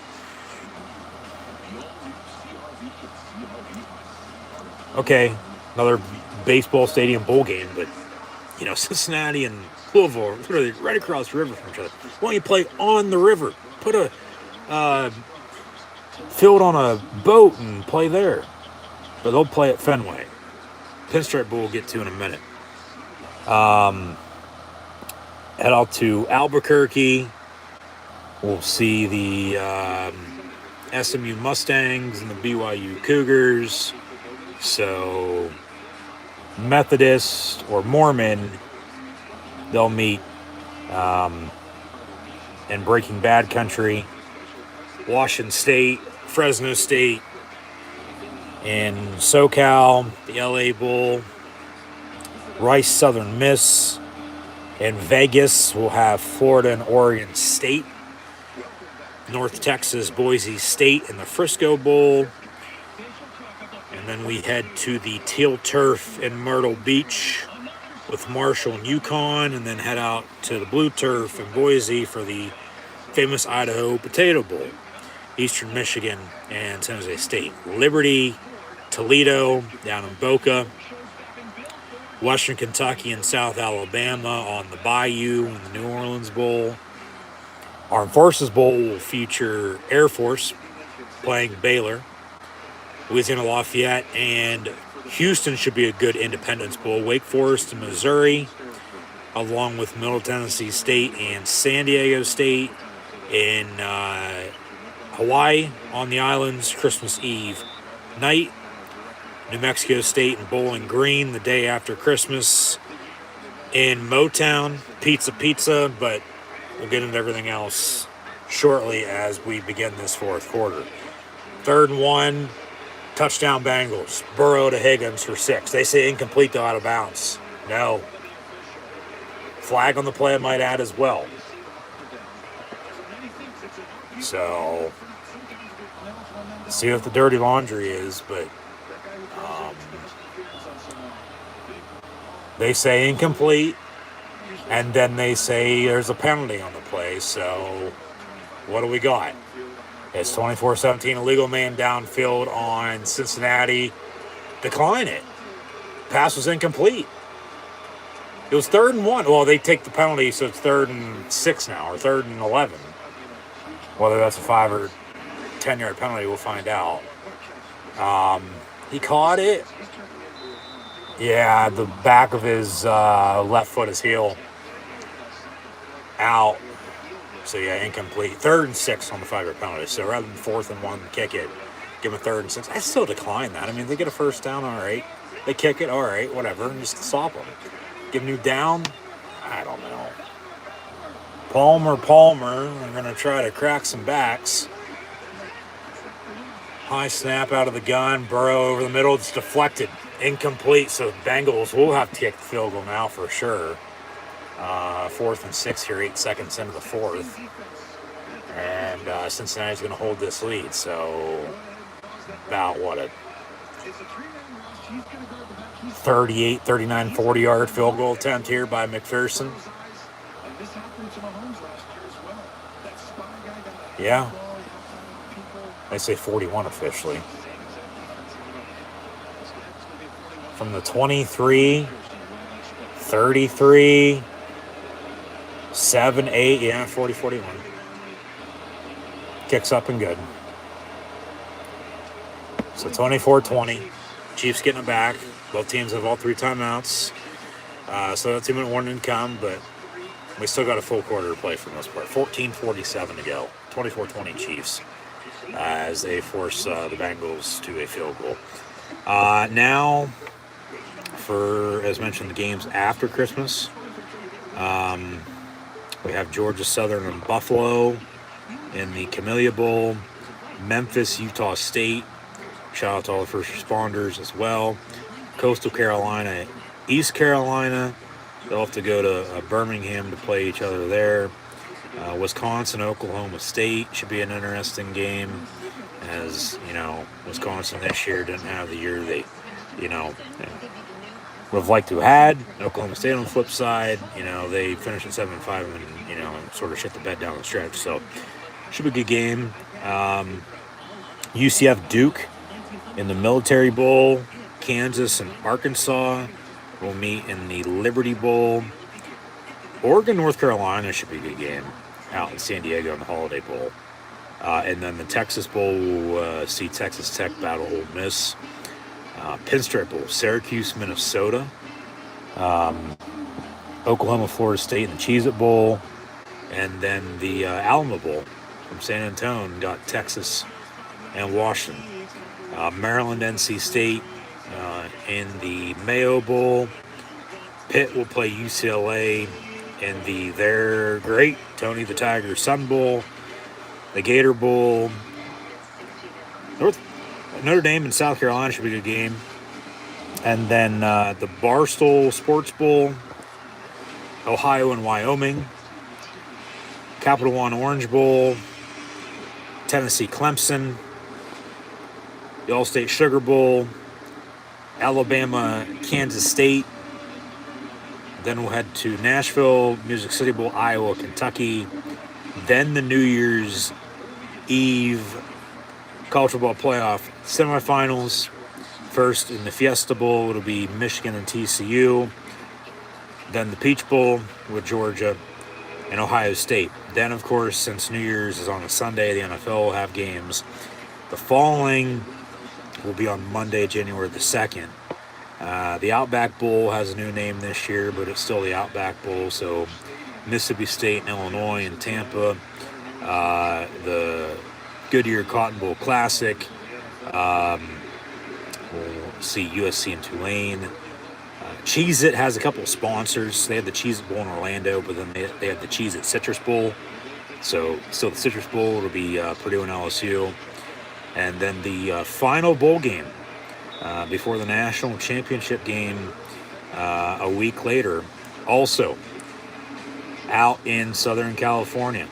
Okay, another baseball stadium bowl game, but, Cincinnati and Louisville are literally right across the river from each other. Why don't you play on the river? Put a field on a boat and play there. But they'll play at Fenway. Pinstripe Bowl we'll get to in a minute. Head out to Albuquerque. We'll see the SMU Mustangs and the BYU Cougars. So Methodist or Mormon, they'll meet in Breaking Bad country. Washington State, Fresno State, in SoCal, the LA Bowl. Rice Southern Miss. In Vegas, we'll have Florida and Oregon State. North Texas, Boise State in the Frisco Bowl. And then we head to the Teal Turf in Myrtle Beach with Marshall and UConn, and then head out to the Blue Turf in Boise for the famous Idaho Potato Bowl. Eastern Michigan and San Jose State. Liberty, Toledo down in Boca. Western Kentucky and South Alabama on the Bayou in the New Orleans Bowl. Armed Forces Bowl will feature Air Force playing Baylor. Louisiana Lafayette and Houston should be a good Independence Bowl. Wake Forest and Missouri, along with Middle Tennessee State and San Diego State. In Hawaii on the islands, Christmas Eve night. New Mexico State and Bowling Green the day after Christmas. In Motown, pizza, but we'll get into everything else shortly as we begin this 4th quarter. 3rd and 1, touchdown Bengals. Burrow to Higgins for 6. They say incomplete though, out of bounds. No. Flag on the play, I might add as well. So, see what the dirty laundry is, but they say incomplete, and then they say there's a penalty on the play, so what do we got? It's 24-17, illegal man downfield on Cincinnati. Decline it. Pass was incomplete. It was 3rd and 1. Well, they take the penalty, so it's 3rd and 6 now, or 3rd and 11. Whether that's a 5 or 10-yard penalty, we'll find out. He caught it. Yeah, the back of his left foot, his heel, out. So, yeah, incomplete. 3rd and 6 on the 5-yard penalty. So, rather than 4th and 1, kick it, give him a 3rd and 6. I still decline that. I mean, they get a first down, all right. They kick it, all right, whatever, and just stop them. Give a new down? I don't know. Palmer, I'm going to try to crack some backs. High snap out of the gun. Burrow over the middle. It's deflected. Incomplete. So Bengals will have to kick the field goal now for sure. 4th and 6 here, 8 seconds into the 4th. And Cincinnati's going to hold this lead. So about, a 38, 39, 40-yard field goal attempt here by McPherson. Yeah. I say 41 officially. From the 23, 33, 7, 8, yeah, 40, 41. Kicks up and good. So 24-20. Chiefs getting it back. Both teams have all 3 timeouts. So that's 2-minute warning to come, but we still got a full quarter to play for the most part. 14:47 to go. 24-20 Chiefs as they force the Bengals to a field goal. Now, for, as mentioned, the games after Christmas, we have Georgia Southern and Buffalo in the Camellia Bowl. Memphis, Utah State. Shout out to all the first responders as well. Coastal Carolina, East Carolina. They'll have to go to Birmingham to play each other there. Wisconsin, Oklahoma State should be an interesting game. As you know, Wisconsin this year didn't have the year they, would have liked to have had. Oklahoma State on the flip side, they finished at 7-5 and sort of shit the bed down the stretch. So should be a good game. UCF Duke in the Military Bowl. Kansas and Arkansas will meet in the Liberty Bowl. Oregon, North Carolina should be a good game out in San Diego in the Holiday Bowl. And then the Texas Bowl will see Texas Tech battle Ole Miss. Pinstripe Bowl, Syracuse, Minnesota. Oklahoma, Florida State in the Cheez-It Bowl. And then the Alamo Bowl from San Antonio got Texas and Washington. Maryland, NC State in the Mayo Bowl. Pitt will play UCLA in their great Tony the Tiger Sun Bowl. The Gator Bowl. Notre Dame and South Carolina should be a good game. And then the Barstool Sports Bowl. Ohio and Wyoming. Capital One Orange Bowl. Tennessee Clemson. The All-State Sugar Bowl. Alabama Kansas State. Then we'll head to Nashville, Music City Bowl, Iowa, Kentucky. Then the New Year's Eve College Football Playoff semifinals. First in the Fiesta Bowl, it'll be Michigan and TCU. Then the Peach Bowl with Georgia and Ohio State. Then, of course, since New Year's is on a Sunday, the NFL will have games. The following will be on Monday, January the 2nd. The Outback Bowl has a new name this year, but it's still the Outback Bowl. So Mississippi State and Illinois and Tampa. The Goodyear Cotton Bowl Classic. We'll see USC and Tulane. Cheez-It has a couple of sponsors. They had the Cheez-It Bowl in Orlando, but then they had the Cheez-It Citrus Bowl. So still the Citrus Bowl will be Purdue and LSU. And then the final bowl game before the national championship game a week later, also out in Southern California.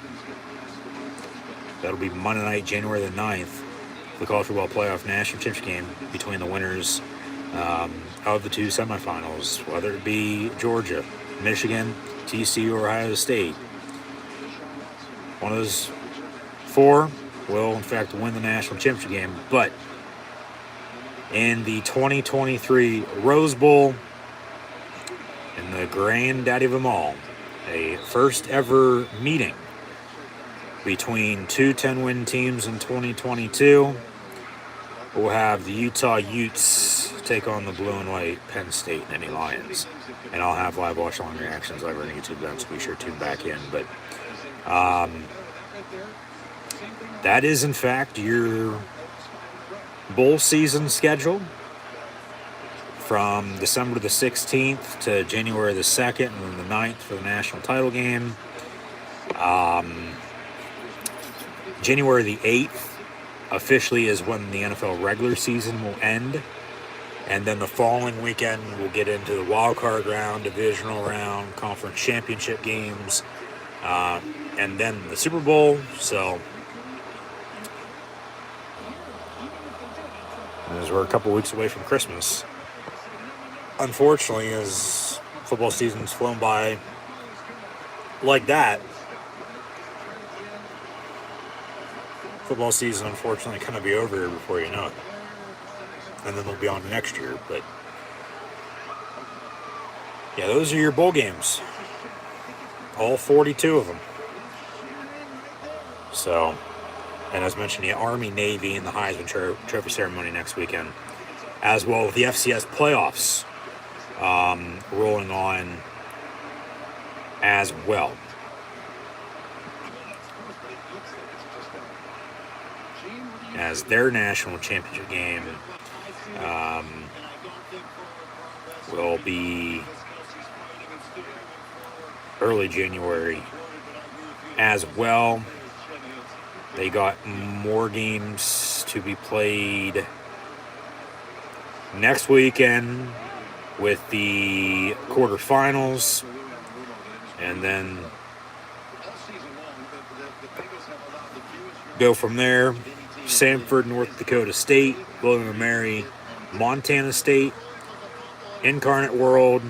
That'll be Monday night, January the 9th, the College Football Playoff National Championship game between the winners of the 2 semifinals, whether it be Georgia, Michigan, TCU, or Ohio State. One of those 4 will, in fact, win the national championship game. But in the 2023 Rose Bowl, in the granddaddy of them all, a first ever meeting between 2 10-win teams in 2022, we'll have the Utah Utes take on the blue and white Penn State Nittany Lions. And I'll have live watch-along reactions over on YouTube then, so be sure to tune back in. But that is, in fact, your bowl season schedule from December the 16th to January the 2nd and then the 9th for the national title game. January the 8th officially is when the NFL regular season will end. And then the following weekend, we'll get into the wild card round, divisional round, conference championship games, and then the Super Bowl. So, as we're a couple weeks away from Christmas, unfortunately, as football season's flown by like that, football season, unfortunately, kind of be over here before you know it. And then they'll be on next year. But yeah, those are your bowl games. All 42 of them. So, and as mentioned, the Army, Navy, and the Heisman Trophy ceremony next weekend. as well with the FCS playoffs rolling on as well. As their national championship game will be early January as well. They got more games to be played next weekend with the quarterfinals, and then go from there. Sanford, North Dakota State, William & Mary, Montana State, Incarnate World,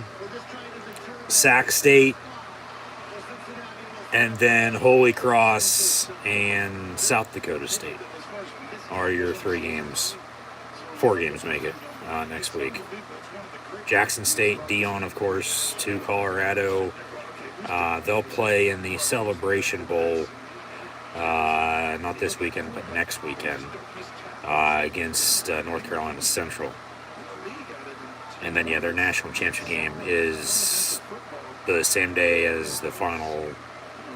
Sac State, and then Holy Cross and South Dakota State are your 3 games. 4 games make it next week. Jackson State, Dion, of course, to Colorado. They'll play in the Celebration Bowl, not this weekend, but next weekend, against North Carolina Central. And then, their national championship game is the same day as the final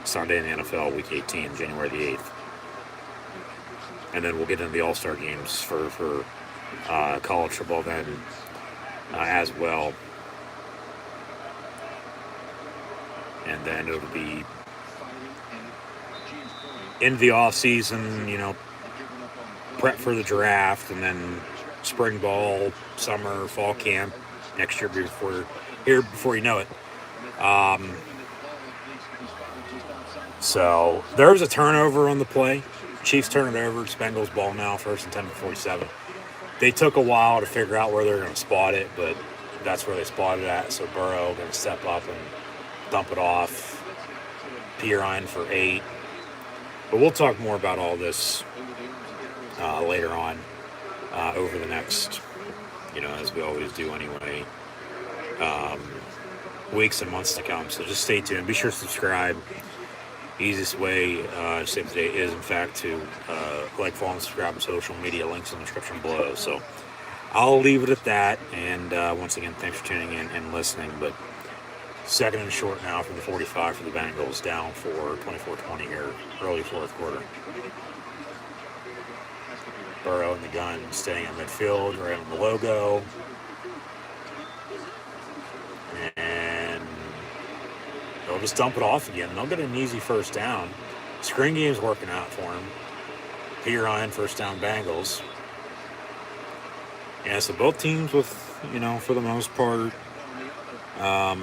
Sunday in the NFL, Week 18, January the 8th. And then we'll get into the All-Star games for college football then as well. And then it'll be in the off-season, prep for the draft, and then spring ball, summer, fall camp next year before you know it. So there's a turnover on the play. Chiefs turn it over. It's Bengals ball now, 1st and 10 to 47. They took a while to figure out where they're going to spot it, but that's where they spotted it at. So Burrow going to step up and dump it off. Pirine for 8. But we'll talk more about all this later on over the next, as we always do anyway, weeks and months to come. So just stay tuned. Be sure to subscribe. Easiest way to stay up to date is, in fact, to like, follow, and subscribe on social media. Links in the description below. So I'll leave it at that. And once again, thanks for tuning in and listening. But 2nd and short now from the 45 for the Bengals, down for 24-20 here, early 4th quarter. Burrow in the gun, staying in midfield, right on the logo. And they'll just dump it off again. They'll get an easy 1st down. Screen game's working out for him. Pirine, 1st down Bengals. Yeah, so both teams with, for the most part, a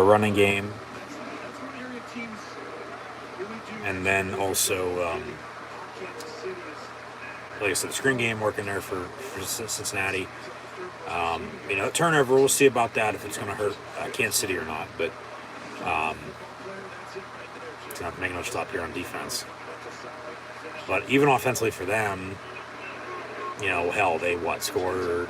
running game. And then also, like I said, the screen game working there for Cincinnati. Turnover, we'll see about that, if it's going to hurt Kansas City or not. But it's not making no stop here on defense. But even offensively for them, they scored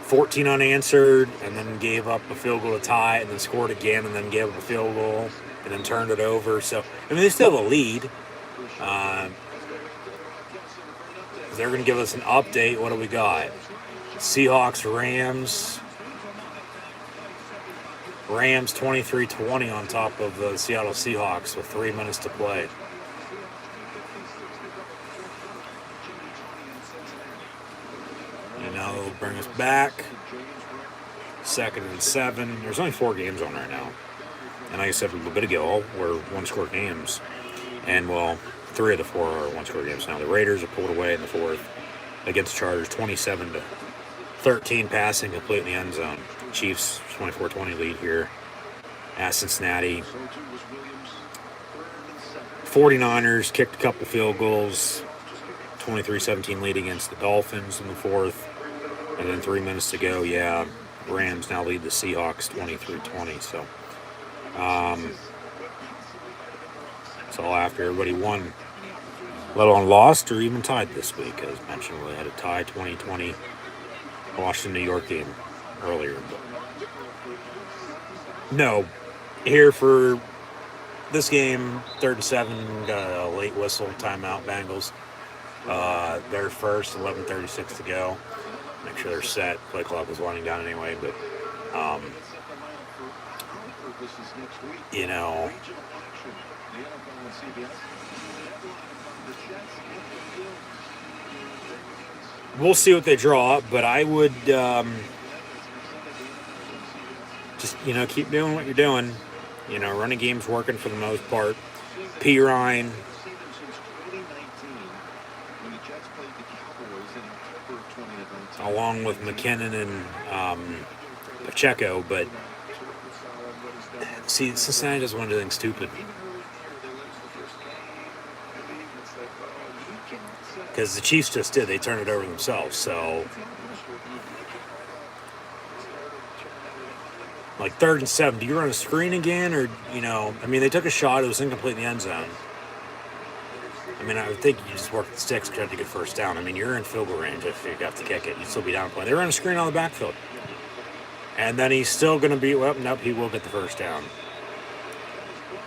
14 unanswered, and then gave up a field goal to tie, and then scored again, and then gave up a field goal, and then turned it over. So, they still have a lead. They're going to give us an update. What do we got? Seahawks, Rams. Rams 23-20 on top of the Seattle Seahawks with 3 minutes to play. And now they'll bring us back. 2nd and 7. There's only 4 games on right now. And like I said a little bit ago, all were one-score games. And, 3 of the 4 are one-score games now. The Raiders are pulled away in the 4th against the Chargers, 27-13, passing complete in the end zone. Chiefs 24-20 lead here at Cincinnati. 49ers kicked a couple field goals, 23-17 lead against the Dolphins in the 4th. And then 3 minutes to go, Rams now lead the Seahawks 23-20. So, it's all after everybody won, let alone lost or even tied this week. As mentioned, we had a tie 2020 Washington, New York game earlier. But no, here for this game, 3rd and 7, got a late whistle, timeout, Bengals. They're first, 11:36 to go. Make sure they're set. Play clock was winding down anyway, but you know, we'll see what they draw. But I would just keep doing what you're doing. Running game's working for the most part. P. Ryan, along with McKinnon and Pacheco, but see, Cincinnati doesn't want to do anything stupid. Because the Chiefs just did. They turned it over themselves. So, like 3rd and 7, do you run a screen again? Or, they took a shot. It was incomplete in the end zone. I would think you just work the sticks, try to get first down. You're in field goal range if you have to kick it. You'd still be down a point. They run a screen on the backfield. And then he's still going to be, nope, he will get the first down.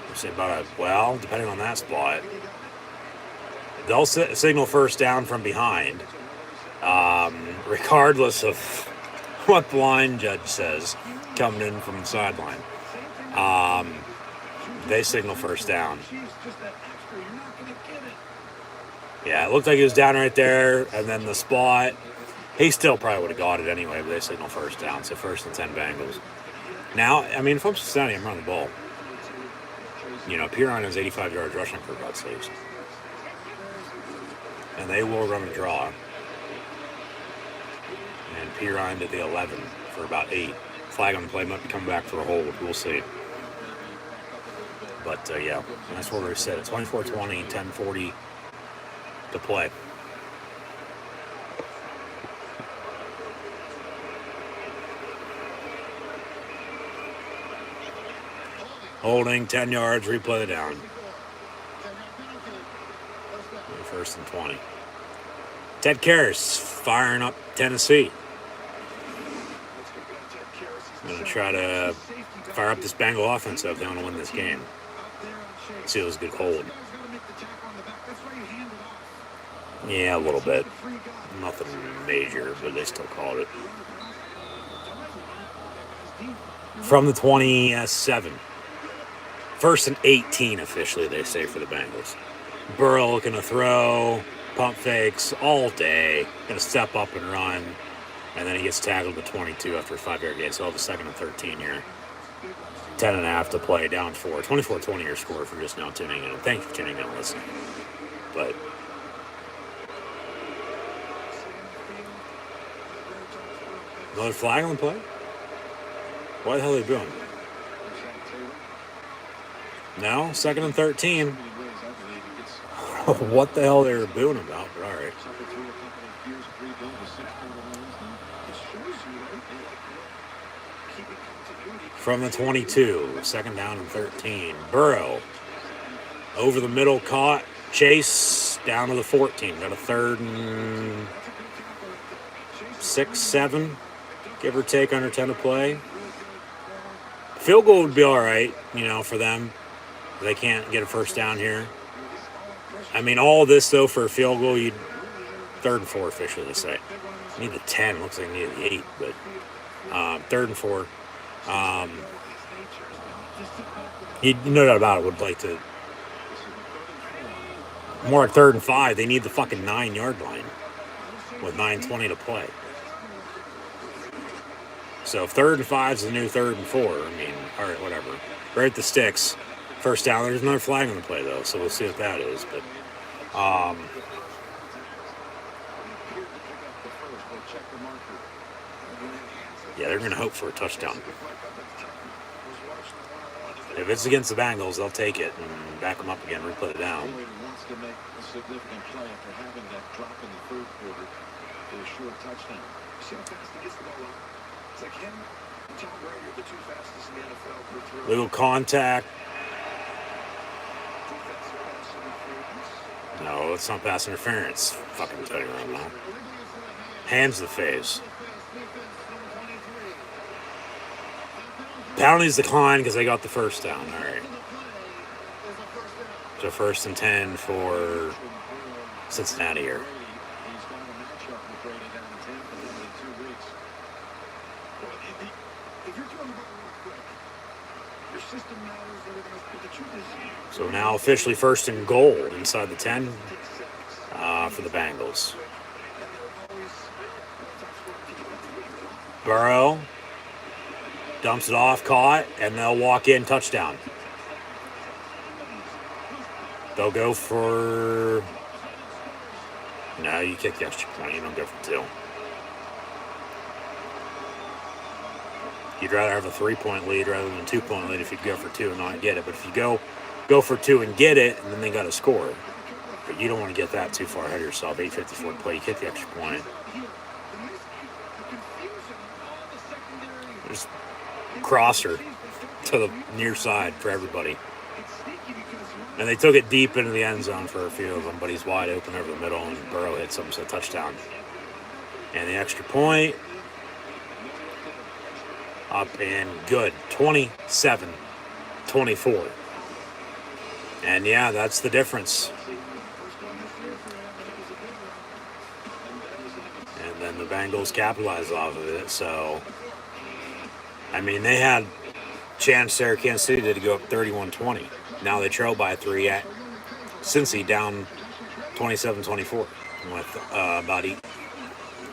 You say depending on that spot, they'll signal first down from behind, regardless of what the line judge says coming in from the sideline. They signal first down. Yeah, it looked like he was down right there, and then the spot, he still probably would have got it anyway, but they signal first down, so 1st and 10 Bengals. Now, if I'm Cincinnati, I'm running the ball. Pirine has 85 yards rushing, for God's sakes. And they will run a draw. And Pirine to the 11 for about 8. Flag on the play, might be coming back for a hold. We'll see. But, yeah, that's where we sit. 24-20, 10:40 to play. Holding, 10 yards, replay the down. 1st and 20. Ted Karras firing up Tennessee. Going to try to fire up this Bengal offense if they want to win this game. See, it was a good hold. Yeah, a little bit. Nothing major, but they still called it. From the 27. 1st and 18 officially, they say, for the Bengals. Burrow looking to throw, pump fakes all day. Going to step up and run. And then he gets tackled at 22 after a 5-yard gain. So he'll have a 2nd and 13 here. 10.5 to play, down 4. 24-20 your score for just now tuning in. And thank you for tuning in and listening. But another flag on the play? What the hell are they doing? No, 2nd and 13. What the hell they were booing about, but all right. From the 22, 2nd down and 13. Burrow over the middle, caught. Chase down to the 14. Got a 3rd and 6, 7, give or take, under 10 to play. Field goal would be all right, for them. They can't get a first down here. All this, though, for a field goal, you'd 3rd and 4 officially, they say. You need the 10. Looks like you need the 8, but 3rd and 4. No doubt about it, would like to. More like 3rd and 5. They need the fucking 9-yard line with 9:20 to play. So if 3rd and 5 is the new 3rd and 4, all right, whatever. Right at the sticks. First down. There's another flag on the play, though, so we'll see what that is. But, yeah, they're going to hope for a touchdown. If it's against the Bengals, they'll take it and back them up again, replay it down. Wants to make a significant play after having that drop in the 3rd quarter for a short touchdown. See how fast he gets the ball up? It's like him and Tom Brady are the 2 fastest in the NFL per throw. Little contact. No, it's not pass interference. Fucking tell you right now. Hands to the face. Penalties decline because they got the first down. All right. So 1st and 10 for Cincinnati here. He's got a matchup with Brady down in Tampa in 2 weeks. Well, if you're throwing the ball real quick, your system matters, everything else, but the truth is, So now officially first and goal inside the 10 for the Bengals. Burrow dumps it off, caught, and they'll walk in, touchdown. They'll go for... No, you kick the extra point. You don't go for 2. You'd rather have a 3-point lead rather than a 2-point lead if you go for 2 and not get it. But if you go for 2 and get it, and then they got to score. But you don't want to get that too far ahead of yourself. 8:54 to play. You kick the extra point. Just crosser to the near side for everybody. And they took it deep into the end zone for a few of them, but he's wide open over the middle, and Burrow hits him, so touchdown. And the extra point, up and good, 27-24. And yeah, that's the difference. And then the Bengals capitalized off of it, so... I mean, they had chance there. Kansas City did to go up 31-20. Now they trail by 3 at Cincy, down 27-24 with about 8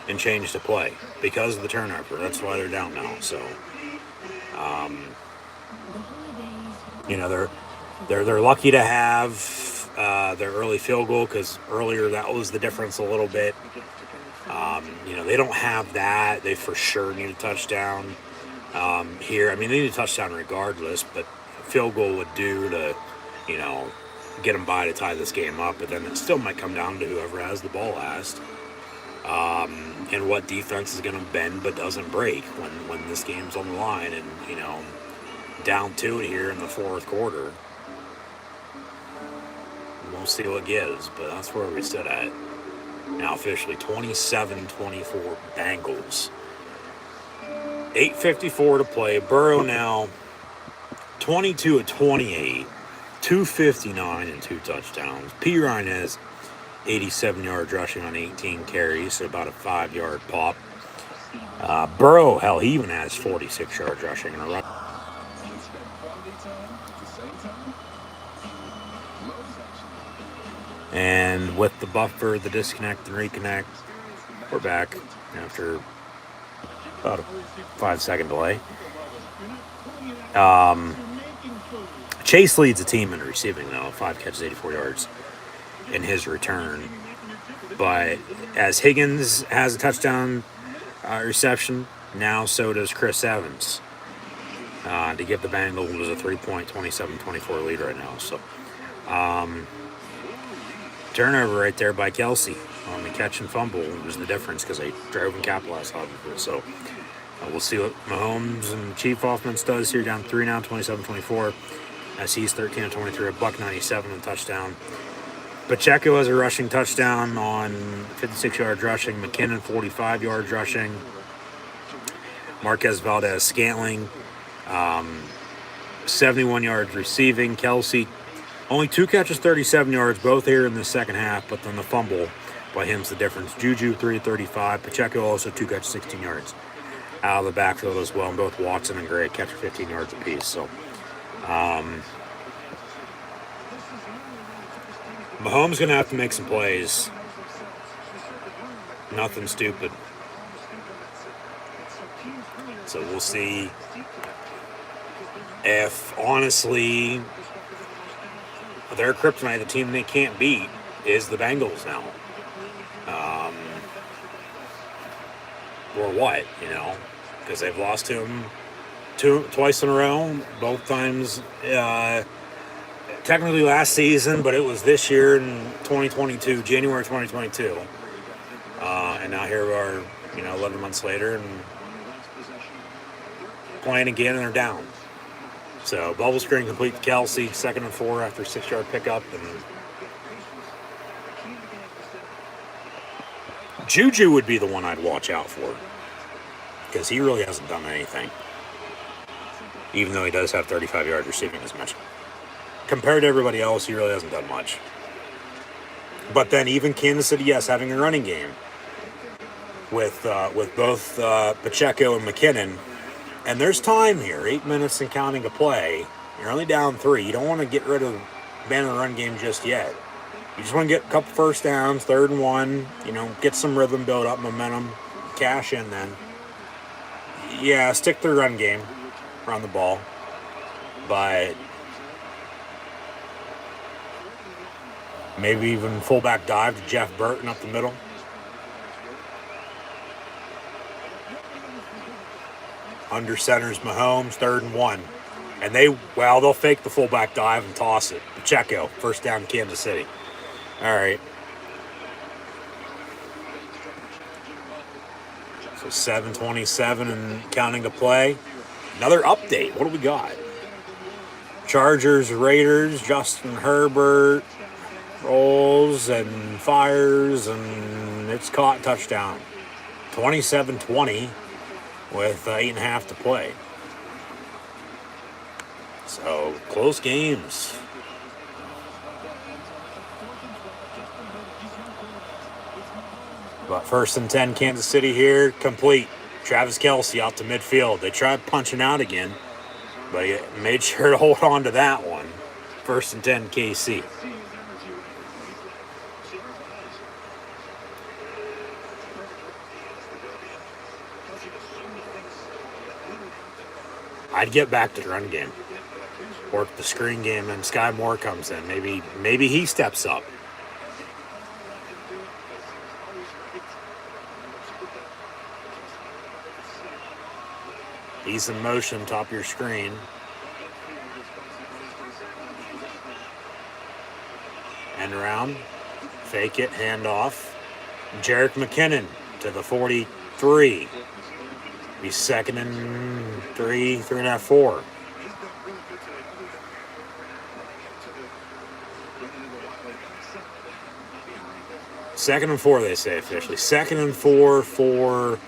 and change to play because of the turnover. That's why they're down now. So, you know, they're lucky to have their early field goal because earlier that was the difference a little bit. You know, they don't have that. They for sure need a touchdown. Here, I mean, they need a touchdown regardless, but a field goal would do to, you know, get them by to tie this game up. But then it still might come down to whoever has the ball last, and what defense is going to bend but doesn't break when this game's on the line, and you know, down 2 here in the 4th quarter. We'll see what gives, but that's where we sit at now. Officially 27-24 Bengals. 8:54 to play. Burrow now 22 of 28, 259 and 2 touchdowns. P. Ryan has 87 yards rushing on 18 carries, so about a 5-yard pop. Burrow, hell, he even has 46 yards rushing in a run. And with the buffer, the disconnect and reconnect, we're back after about a 5-second delay. Chase leads the team in receiving, though. 5 catches, 84 yards in his return. But as Higgins has a touchdown reception, now so does Chris Evans. To give the Bengals a 3-point, 27-24 lead right now. So, turnover right there by Kelsey on the catch and fumble was the difference because they drove and capitalized off of it. So we'll see what Mahomes and Chief offense does here, down 3 now, 27-24. As he's 13 of 23, a $197 and touchdown. Pacheco has a rushing touchdown on 56 yards rushing. McKinnon 45 yards rushing. Marquez Valdez-Scantling 71 yards receiving. Kelsey only 2 catches, 37 yards, both here in the second half, but then the fumble by him's the difference. Juju 3 of 35. Pacheco also 2 catches, 16 yards out of the backfield as well. And both Watson and Gray catch 15 yards apiece. So Mahomes going to have to make some plays. Nothing stupid. So we'll see if, honestly, their kryptonite, the team they can't beat, is the Bengals now. Or what, you know, because they've lost to them twice in a row, both times technically last season, but it was this year in 2022, January 2022. And now here we are, you know, 11 months later and playing again, and they're down. So bubble screen complete to Kelsey, 2nd and 4 after 6-yard pickup. And Juju would be the one I'd watch out for because he really hasn't done anything, even though he does have 35 yards receiving as much. Compared to everybody else, he really hasn't done much. But then even Kansas City, yes, having a running game with both Pacheco and McKinnon. And there's time here, 8 minutes and counting to play. You're only down 3. You don't want to get rid of banning the run game just yet. You just want to get a couple first downs, 3rd and 1, get some rhythm, build up momentum, cash in then. Yeah, stick to the run game, run the ball. But maybe even fullback dive to Jeff Burton up the middle. Under centers Mahomes, 3rd and 1. And they'll fake the fullback dive and toss it. Pacheco, first down Kansas City. All right. So 7:27 and counting to play. Another update. What do we got? Chargers, Raiders, Justin Herbert rolls and fires, and it's caught, touchdown. 27-20 with 8.5 to play. So, close games. But 1st and 10, Kansas City here, complete. Travis Kelce out to midfield. They tried punching out again, but he made sure to hold on to that one. 1st and 10, KC. I'd get back to the run game. Work the screen game, and Sky Moore comes in. Maybe he steps up. He's in motion, top of your screen. End around. Fake it, hand off. Jerick McKinnon to the 43. He's 2nd and 3, 3.5, 4. Second and 4, they say officially. 2nd and 4 for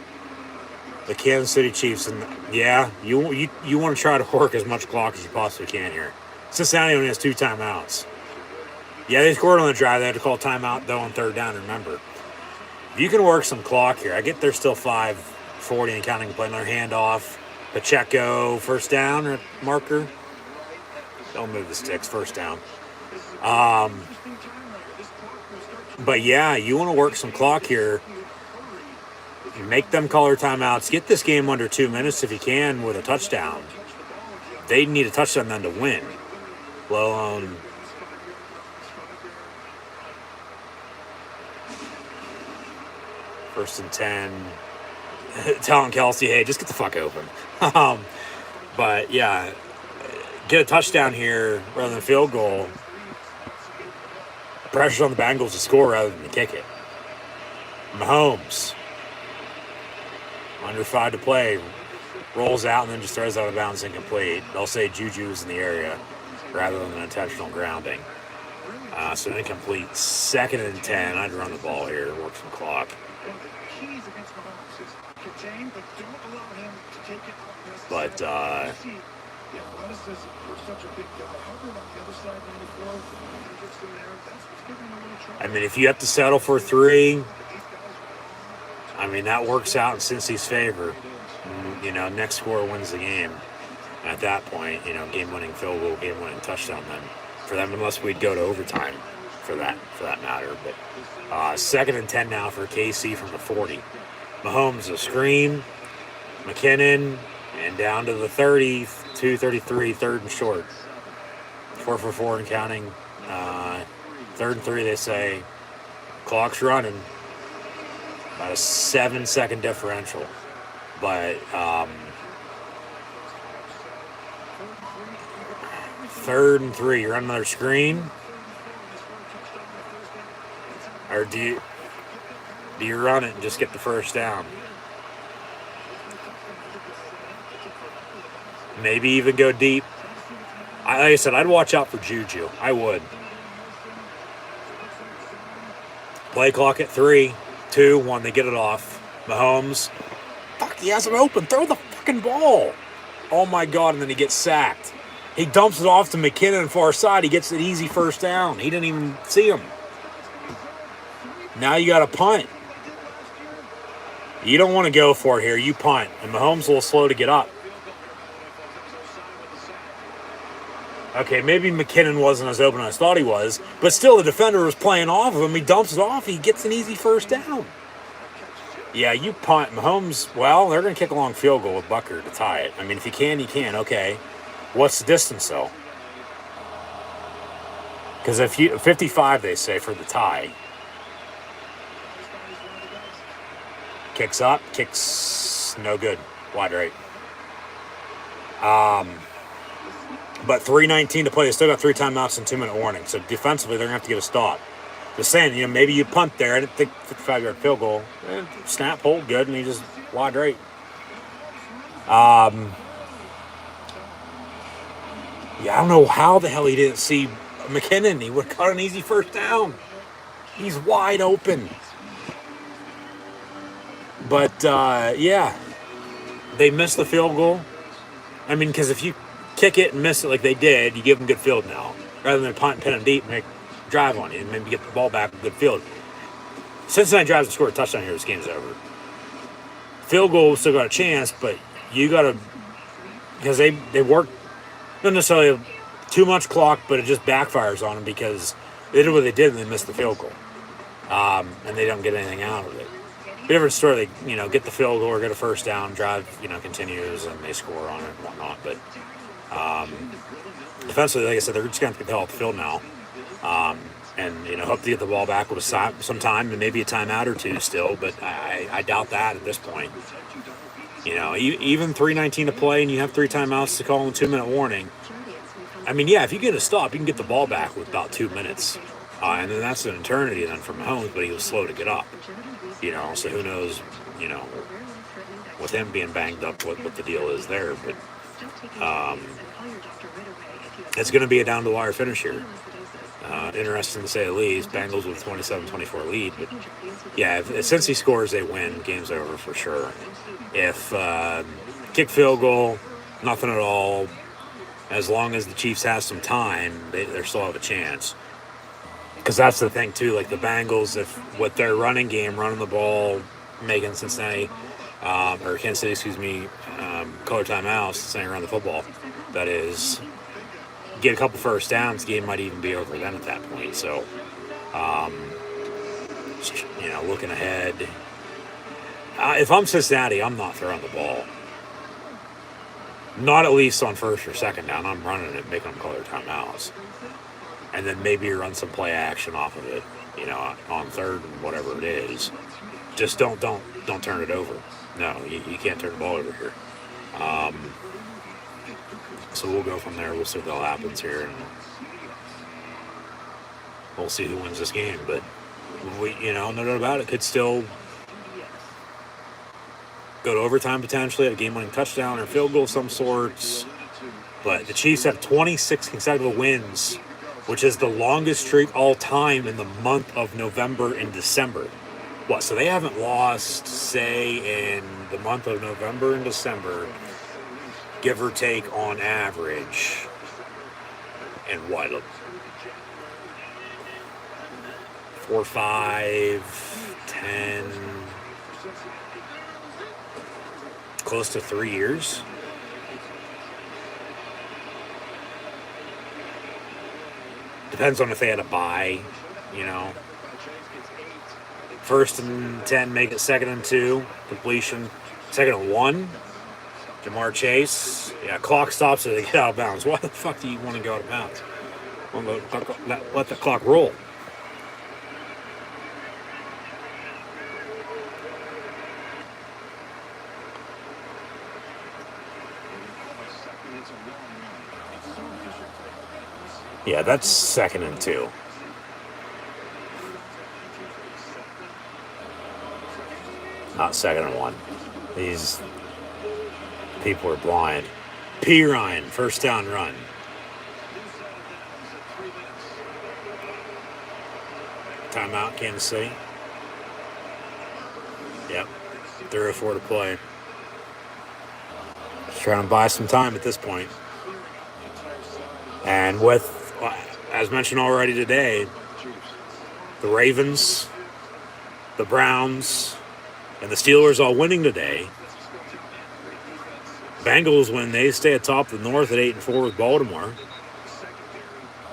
the Kansas City Chiefs. And yeah, you want to try to work as much clock as you possibly can here. Cincinnati only has 2 timeouts. Yeah, they scored on the drive. They had to call timeout, though, on 3rd down, remember. If you can work some clock here, I get there's still 5:40 and counting to play. Another handoff. Pacheco, first down or marker. Don't move the sticks, first down. But yeah, you want to work some clock here. Make them call their timeouts. Get this game under 2 minutes if you can with a touchdown. They need a touchdown then to win. Let alone 1st and 10. Telling Kelce, hey, just get the fuck open. But yeah, get a touchdown here rather than a field goal. Pressure's on the Bengals to score rather than to kick it. Mahomes, under 5 to play, rolls out and then just throws out of bounds incomplete. They'll say Juju's in the area rather than an intentional grounding. So incomplete. 2nd and 10. I'd run the ball here, work some clock. But I mean, if you have to settle for 3, I mean, that works out in Cincy's favor. Next score wins the game. At that point, game-winning field goal, game-winning touchdown then for them, unless we'd go to overtime for that matter. But 2nd and 10 now for KC from the 40. Mahomes a screen, McKinnon, and down to the 30, 2:33, 3rd and short. 4 for 4 and counting. 3rd and 3, they say. Clock's running. About a 7-second differential. But 3rd and 3, you're on another screen. Or do you run it and just get the first down? Maybe even go deep. Like I said, I'd watch out for Juju. I would. Play clock at 3, 2, 1. They get it off. Mahomes. Fuck, he has it open. Throw the fucking ball. Oh, my God. And then he gets sacked. He dumps it off to McKinnon far side. He gets an easy first down. He didn't even see him. Now you got to punt. You don't want to go for it here. You punt. And Mahomes a little slow to get up. Okay, maybe McKinnon wasn't as open as I thought he was, but still the defender was playing off of him. He dumps it off. He gets an easy first down. Yeah, you punt. Mahomes, well, they're going to kick a long field goal with Bucker to tie it. I mean, if you can, you can. Okay. What's the distance, though? Because if you 55, they say, for the tie. Kicks up, kicks no good. Wide right. But 3:19 to play. They still got 3 timeouts and 2-minute warning. So defensively, they're going to have to get a stop. Just saying, maybe you punt there. I didn't think 55-yard field goal. Snap, hold good, and he just wide right. Yeah, I don't know how the hell he didn't see McKinnon. He would have caught an easy first down. He's wide open. But, yeah, they missed the field goal. I mean, because if you kick it and miss it like they did, you give them good field now. Rather than punt and pin them deep and make drive on it and maybe get the ball back with good field. Cincinnati drives and score a touchdown here. This game's over. Field goal still got a chance, but you got to, because they work, not necessarily too much clock, but it just backfires on them because they did what they did and they missed the field goal. And they don't get anything out of it. Different story, they, get the field goal or get a first down, drive, continues, and they score on it and whatnot. But defensively, like I said, they're just going to have to get the hell off the field now. And, hope to get the ball back with some time and maybe a timeout or two still, but I doubt that at this point. Even 3:19 to play and you have 3 timeouts to call and 2-minute warning. I mean, yeah, if you get a stop, you can get the ball back with about 2 minutes. And then that's an eternity then for Mahomes, but he was slow to get up. So who knows, with him being banged up, what the deal is there. But it's going to be a down-to-wire finish here. Interesting to say the least. Bengals with 27-24 lead. But, yeah, since he scores, they win. Game's over for sure. If kick field goal, nothing at all, as long as the Chiefs have some time, they still have a chance. Because that's the thing, too. Like the Bengals, if with their running game, running the ball, making Cincinnati, or Kansas City, excuse me, color timeouts, Cincinnati run the football, that is, get a couple first downs, the game might even be over then at that point. So, looking ahead, if I'm Cincinnati, I'm not throwing the ball. Not at least on first or second down. I'm running it, making them call their timeouts. And then maybe you run some play action off of it, on third and whatever it is. Just don't turn it over. No, you can't turn the ball over here. So we'll go from there. We'll see what all happens here, and we'll see who wins this game. But no doubt about it, could still go to overtime potentially, a game-winning touchdown or field goal of some sorts. But the Chiefs have 26 consecutive wins, which is the longest streak all time in the month of November and December. So they haven't lost, say, in the month of November and December, give or take on average, in 4, 5, 10, close to 3 years. Depends on if they had a bye, First and 10, make it 2nd and 2. Completion, 2nd and 1. Jamar Chase. Yeah, clock stops so they get out of bounds. Why the fuck do you want to go out of bounds? Let the clock roll. Yeah, that's 2nd and 2. Not 2nd and 1. These people are blind. P. Ryan, first down run. Timeout, Kansas City. Yep. 3:04 to play. Just trying to buy some time at this point. And with, as mentioned already today, the Ravens the Browns and the Steelers all winning today. Bengals win, they stay atop the North at 8-4 with Baltimore.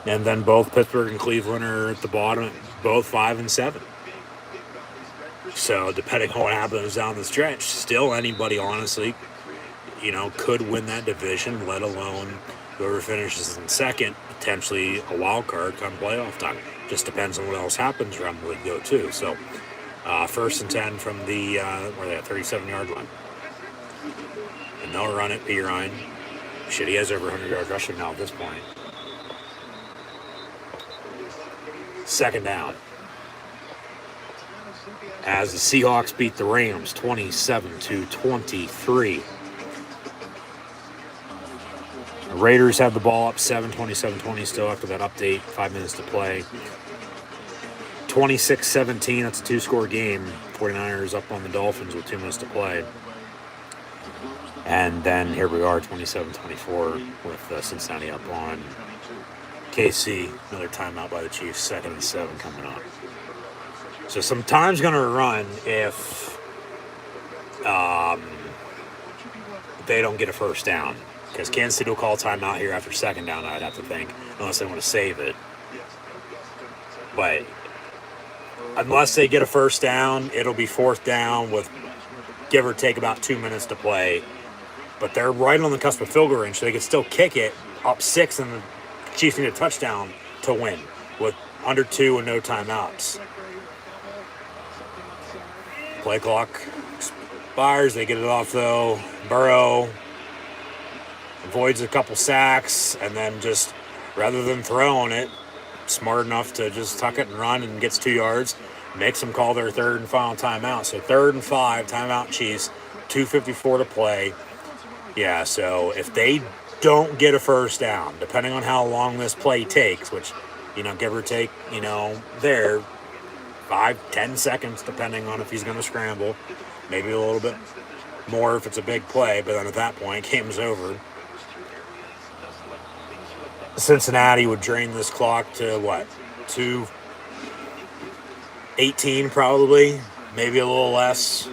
And then both Pittsburgh and Cleveland are at the bottom at both 5-7. So depending on what happens down the stretch, still anybody honestly, could win that division, let alone whoever finishes in second, potentially a wild card come playoff time. Just depends on what else happens around the league, though, too. So, 1st and 10 from the 37-yard line. And they'll run it, P. Ryan. Shit, he has over 100 yards rushing now at this point. 2nd down. As the Seahawks beat the Rams 27-23. The Raiders have the ball up 27-20 still after that update. 5 minutes to play. 26-17, that's a 2-score game. 49ers up on the Dolphins with 2 minutes to play. And then here we are, 27-24 with Cincinnati up on KC. Another timeout by the Chiefs, 2nd and 7 coming up. So some time's going to run if they don't get a first down. Because Kansas City will call timeout here after 2nd down, I'd have to think, unless they want to save it. But unless they get a first down, it'll be 4th down with give or take about 2 minutes to play. But they're right on the cusp of field goal range, so they can still kick it up 6, and the Chiefs need a touchdown to win with under 2 and no timeouts. Play clock expires. They get it off, though. Burrow avoids a couple sacks, and then just, rather than throwing it, smart enough to just tuck it and run and gets 2 yards, makes them call their 3rd and final timeout. So 3rd and 5, timeout Chiefs, 2:54 to play. Yeah, so if they don't get a first down, depending on how long this play takes, which, give or take, there, 5-10 seconds, depending on if he's going to scramble, maybe a little bit more if it's a big play, but then at that point, game's over. Cincinnati would drain this clock to, 2:18 probably, maybe a little less.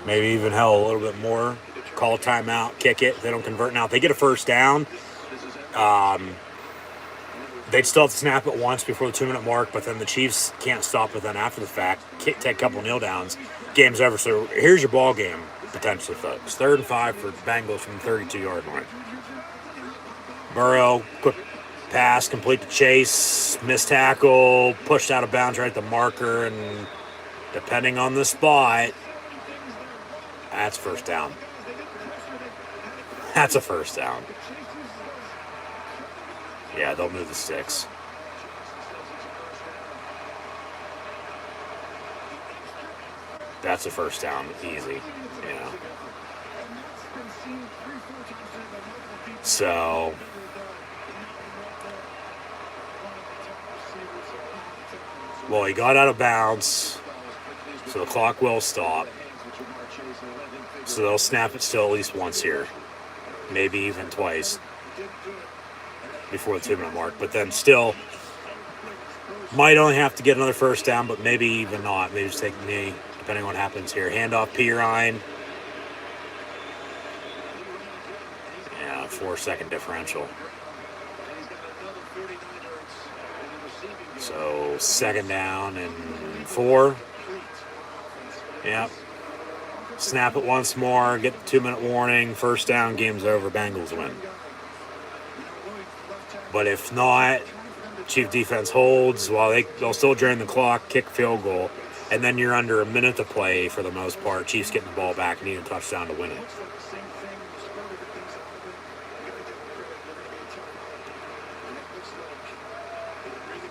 Maybe even a little bit more. Call timeout, kick it. They don't convert. Now, if they get a first down, they'd still have to snap it once before the 2-minute mark, but then the Chiefs can't stop it then after the fact. Take a couple kneel downs. Game's over. So here's your ball game, potentially, folks. 3rd and 5 for Bengals from the 32-yard line. Burrow, quick pass, complete to Chase, missed tackle, pushed out of bounds right at the marker, and depending on the spot, that's first down. That's a first down. Yeah, they'll move the sticks. That's a first down, easy. Yeah. So well, he got out of bounds, so the clock will stop. So they'll snap it still at least once here, maybe even twice before the 2-minute mark. But then still, might only have to get another first down, but maybe even not. Maybe just take a knee, depending on what happens here. Handoff, P. Ryan. Yeah, 4-second differential. So 2nd down and 4. Yep. Snap it once more, get the 2-minute warning, first down, game's over, Bengals win. But if not, Chief defense holds while they'll still drain the clock, kick field goal, and then you're under a minute to play for the most part. Chiefs getting the ball back, need a touchdown to win it.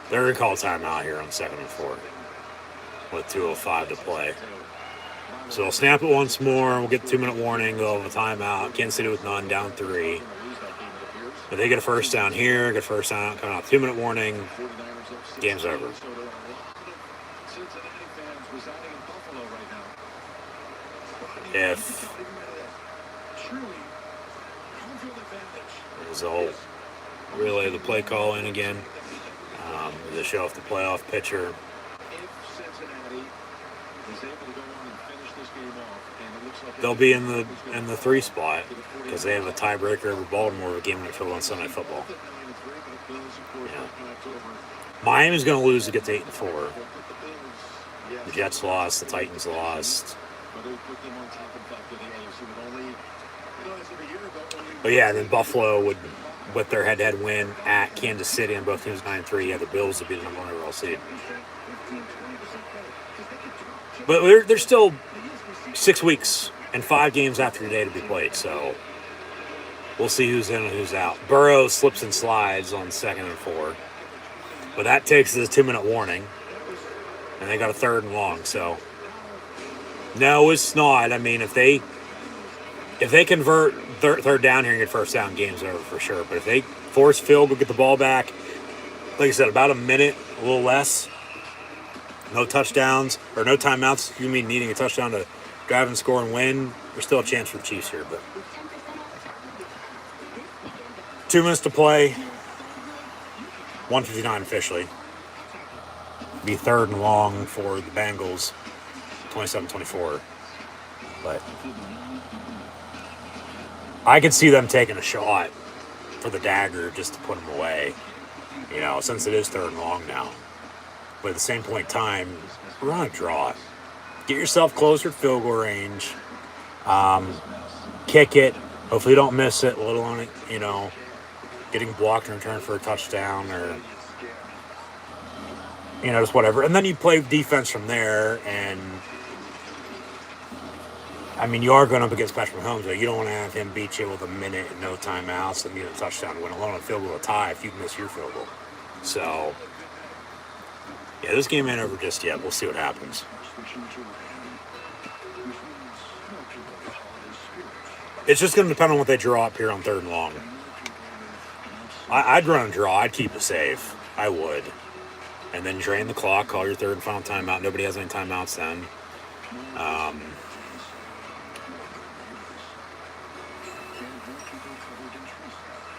They're going to call timeout here on 2nd and 4 with 2:05 to play. So they'll snap it once more. We'll get the 2-minute warning. They'll have a timeout. Kansas City with none, down 3. But they get a first down here. Get a first down coming out. 2-minute warning. Game's over. If there's a relay the play call in again. To show off the playoff pitcher. If Cincinnati is able to go on and finish this game off, and it looks like They'll be in the 3 spot because they have a tiebreaker over Baltimore with a game in the field on Sunday Football. Yeah. Miami's going to lose to get to 8-4. The Jets lost. The Titans lost. But yeah, and then Buffalo would, with their head-to-head win at Kansas City, and both teams 9-3. Yeah, the Bills would be the number 1 overall seed. But they're still 6 weeks and 5 games after today to be played, so we'll see who's in and who's out. Burrow slips and slides on 2nd and 4, but that takes a 2-minute warning, and they got a 3rd and long. So no, it's not. I mean, if they convert third down here and get first down, game's over for sure. But if they force field goal, get the ball back, like I said, about a minute, a little less, no touchdowns or no timeouts. You mean needing a touchdown to drive and score and win? There's still a chance for the Chiefs here, but 2 minutes to play. 1:59 officially. Be 3rd and long for the Bengals. 27-24. But I could see them taking a shot for the dagger just to put them away, since it is 3rd and long now. But at the same point in time, we're on a draw. Get yourself closer to field goal range. Kick it. Hopefully you don't miss it, let alone, getting blocked in return for a touchdown or, just whatever. And then you play defense from there, and I mean, you are going up against Patrick Mahomes, but you don't want to have him beat you with a minute and no timeouts and get a touchdown win, alone a field goal tie if you miss your field goal. So, yeah, this game ain't over just yet. We'll see what happens. It's just going to depend on what they draw up here on 3rd and long. I'd run a draw. I'd keep it safe. I would. And then drain the clock, call your 3rd and final timeout. Nobody has any timeouts then.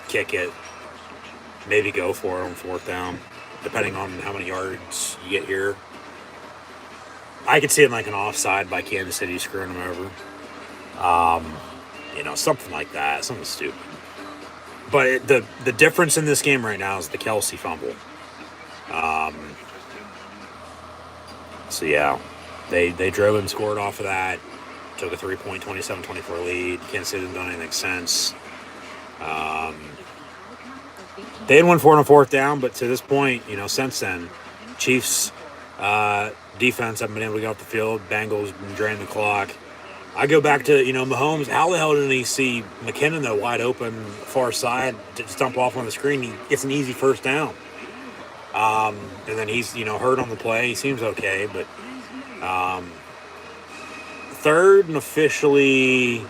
Kick it. Maybe go for it on 4th down, depending on how many yards you get here. I could see it like an offside by Kansas City screwing them over. Something like that. Something stupid. But the difference in this game right now is the Kelsey fumble. So, yeah, they drove and scored off of that. Took a 3-point, 27-24 lead. Kansas City didn't do anything since. They had won 4 on 4th down, but to this point, since then, Chiefs defense haven't been able to get off the field. Bengals been draining the clock. I go back to, Mahomes. How the hell didn't he see McKinnon, though, wide open, far side, to stump off on the screen? He gets an easy 1st down. And then he's, hurt on the play. He seems okay, but 3rd and officially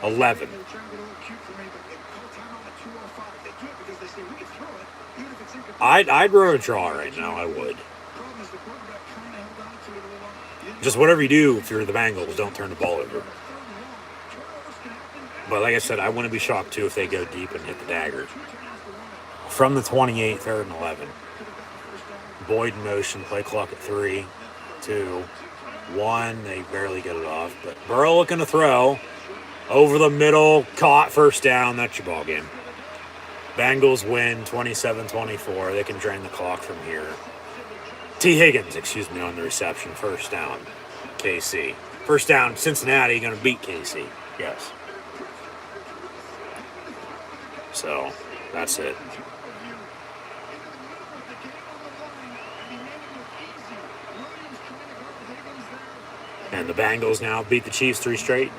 11. I'd run a draw right now. I would. Just whatever you do, if you're the Bengals, don't turn the ball over. But like I said, I wouldn't be shocked too if they go deep and hit the dagger. From the 28, 3rd and 11. Boyd in motion, play clock at 3, 2, 1. They barely get it off. But Burrow looking to throw. Over the middle, caught, 1st down. That's your ball game. Bengals win 27-24. They can drain the clock from here. T. Higgins, on the reception. 1st down. KC. 1st down, Cincinnati going to beat KC. Yes. So, that's it. And the Bengals now beat the Chiefs 3 straight.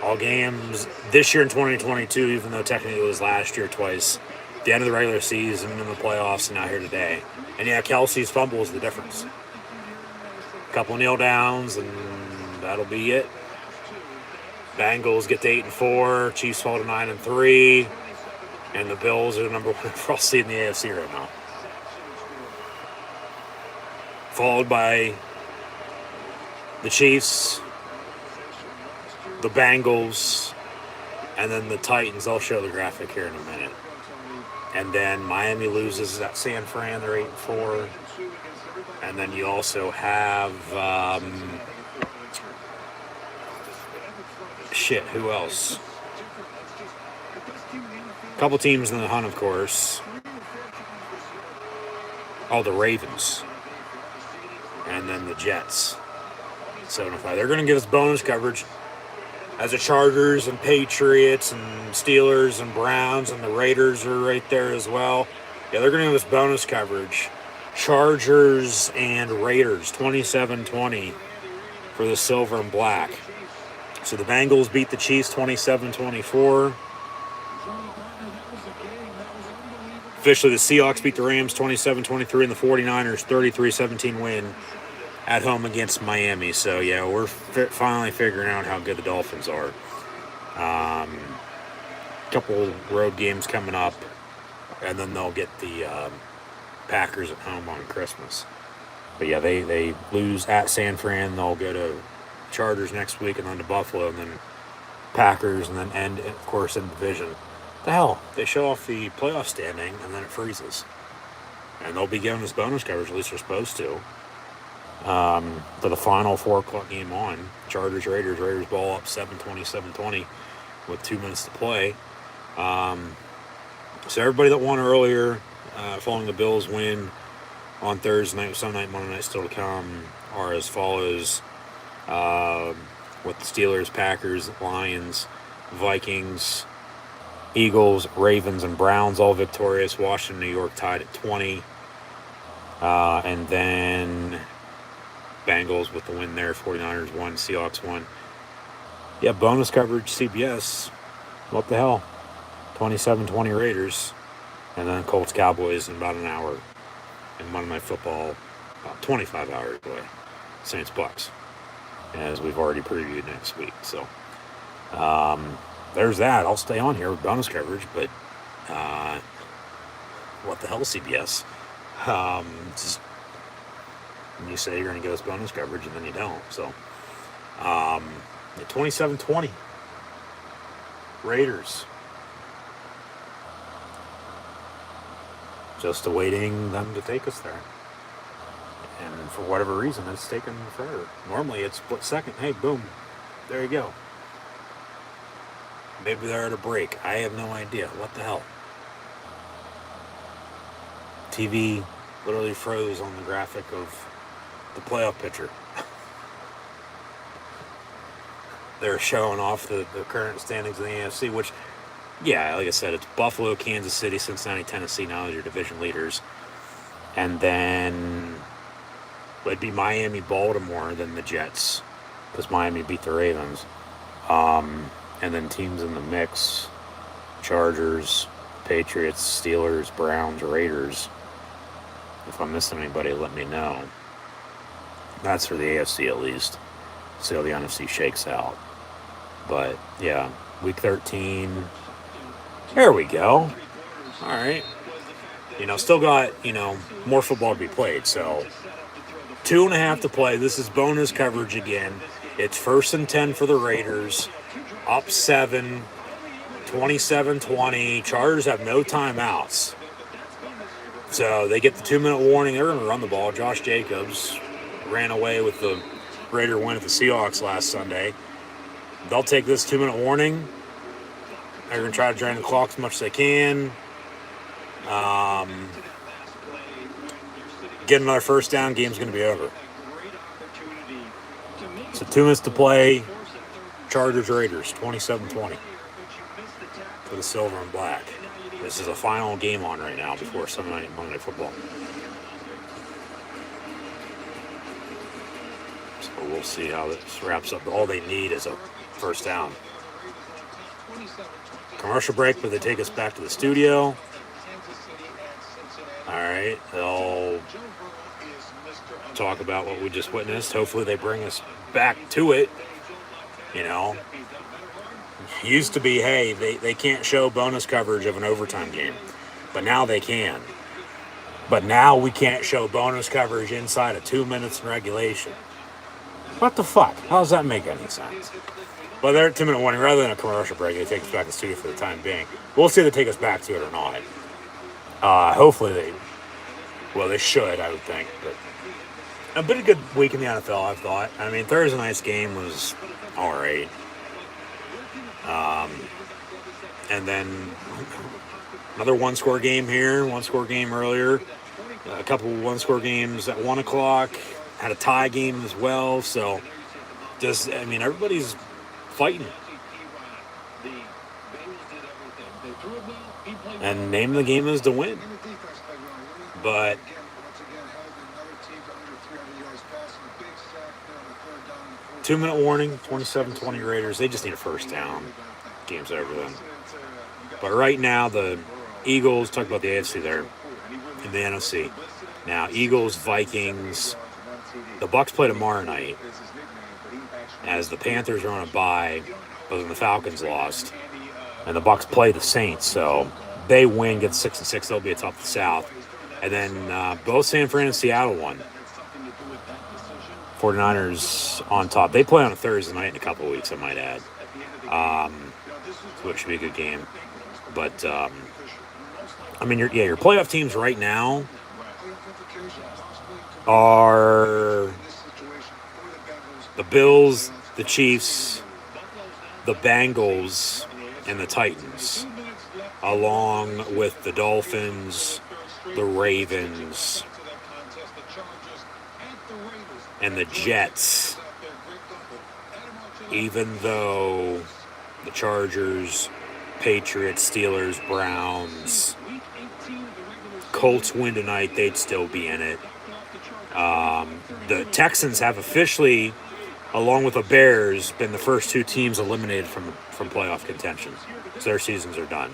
All games this year in 2022, even though technically it was last year twice. The end of the regular season and the playoffs, and now here today. And yeah, Kelsey's fumble is the difference. A couple kneel downs, and that'll be it. Bengals get to 8-4. Chiefs fall to 9-3. And the Bills are the number 1 overall seed in the AFC right now. Followed by the Chiefs, the Bengals, And then the Titans, I'll show the graphic here in a minute. And then Miami loses at San Fran, they're 8-4. And then you also have who else? A couple teams in the hunt, of course. Oh, the Ravens. And then the Jets. 7-5. They're going to give us bonus coverage. As the Chargers and Patriots and Steelers and Browns and the Raiders are right there as well. Yeah, they're going to give us bonus coverage. Chargers and Raiders, 27-20 for the silver and black. So the Bengals beat the Chiefs 27-24. Officially, the Seahawks beat the Rams 27-23 and the 49ers 33-17 win at home against Miami. So, yeah, we're finally figuring out how good the Dolphins are. Couple road games coming up, and then they'll get the Packers at home on Christmas. But, yeah, they lose at San Fran. They'll go to Chargers next week and then to Buffalo and then Packers and then end, of course, in division. The hell? They show off the playoff standing and then it freezes. And they'll be giving us bonus coverage, at least they're supposed to. For the final 4 o'clock game on, Raiders ball up 7-20, 7-20 with 2 minutes to play. So everybody that won earlier, following the Bills win on Thursday night, Sunday night, Monday night still to come, are as follows, with the Steelers, Packers, Lions, Vikings, Eagles, Ravens, and Browns all victorious. Washington, New York tied at 20. And then Bengals with the win there. 49ers won, Seahawks won. Yeah, bonus coverage, CBS. What the hell? 27-20 Raiders. And then Colts, Cowboys in about an hour. And Monday Night Football, about 25 hours away. Saints, Bucks. As we've already previewed next week. So, there's that. I'll stay on here with bonus coverage, but what the hell, CBS? Just, you say you're going to give us bonus coverage, and then you don't. So, 27-20 Raiders. Just awaiting them to take us there. And for whatever reason, it's taken forever. Normally, it's split second. Hey, boom. There you go. Maybe they're at a break. I have no idea. What the hell? TV literally froze on the graphic of the playoff picture. They're showing off the current standings in the AFC, which, yeah, like I said, it's Buffalo, Kansas City, Cincinnati, Tennessee, now as your division leaders. And then it'd be Miami, Baltimore, then the Jets, because Miami beat the Ravens. And then teams in the mix, Chargers, Patriots, Steelers, Browns, Raiders. If I'm missing anybody, let me know. That's for the AFC at least. See how the NFC shakes out. But, yeah, Week 13. There we go. All right. Still got, more football to be played. So, 2.5 to play. This is bonus coverage again. It's 1st and 10 for the Raiders. Up 7, 27-20. Chargers have no timeouts. So they get the 2-minute warning. They're going to run the ball. Josh Jacobs ran away with the Raider win at the Seahawks last Sunday. They'll take this 2-minute warning. They're going to try to drain the clock as much as they can. Get another first down. Game's going to be over. So 2 minutes to play. Chargers, Raiders, 27-20 for the silver and black. This is a final game on right now before Sunday night Monday Night Football. So we'll see how this wraps up. All they need is a first down. Commercial break, but they take us back to the studio. All right, they'll talk about what we just witnessed. Hopefully they bring us back to it. Used to be, hey, they can't show bonus coverage of an overtime game. But now they can. But now we can't show bonus coverage inside of 2 minutes in regulation. What the fuck? How does that make any sense? But they're at 2-minute warning. Rather than a commercial break, they take us back to the studio for the time being. We'll see if they take us back to it or not. Hopefully they should, I would think. But a bit of good week in the NFL, I've thought. I mean, Thursday night's game was all right. And then another one-score game here, one-score game earlier. A couple one-score games at 1 o'clock. Had a tie game as well. So, everybody's fighting. And name of the game is to win. But 2-minute warning, 27-20 Raiders. They just need a first down. Game's over then. But right now, the Eagles, talk about the AFC there, and the NFC. Now, Eagles, Vikings, the Bucs play tomorrow night as the Panthers are on a bye, but then the Falcons lost. And the Bucs play the Saints, so they win, get 6-6, they'll be atop the South. And then both San Fran and Seattle won. 49ers on top. They play on a Thursday night in a couple of weeks, I might add. So it should be a good game. But, your playoff teams right now are the Bills, the Chiefs, the Bengals, and the Titans, along with the Dolphins, the Ravens, and the Jets, even though the Chargers, Patriots, Steelers, Browns, Colts win tonight, they'd still be in it. The Texans have officially, along with the Bears, been the first two teams eliminated from playoff contention. So their seasons are done.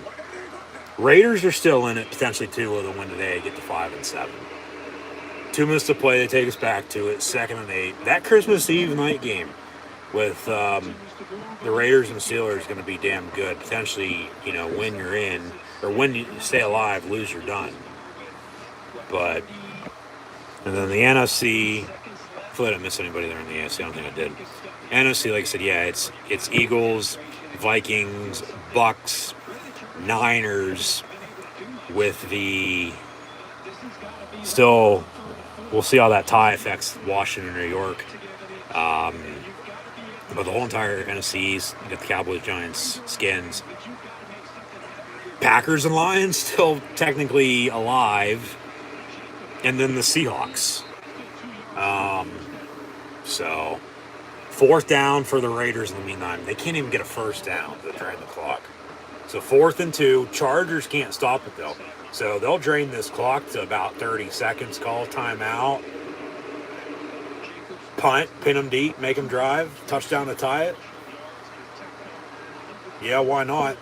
Raiders are still in it, potentially two with a win today, get to 5-7. 2 minutes to play, they take us back to it, 2nd and 8. That Christmas Eve night game with the Raiders and Steelers is going to be damn good. Potentially, win you're in, or when you stay alive, lose you're done. But, and then the NFC, hopefully I didn't miss anybody there in the AFC, I don't think I did. NFC, like I said, it's Eagles, Vikings, Bucks, Niners, with the still, we'll see how that tie affects Washington, New York. But the whole entire NFC East, you got the Cowboys, Giants, Skins. Packers and Lions still technically alive. And then the Seahawks. So, 4th down for the Raiders in the meantime. They can't even get a first down to drain the clock. So 4th and 2. Chargers can't stop it though. So they'll drain this clock to about 30 seconds. Call timeout. Punt, pin them deep, make them drive. Touchdown to tie it. Yeah, why not?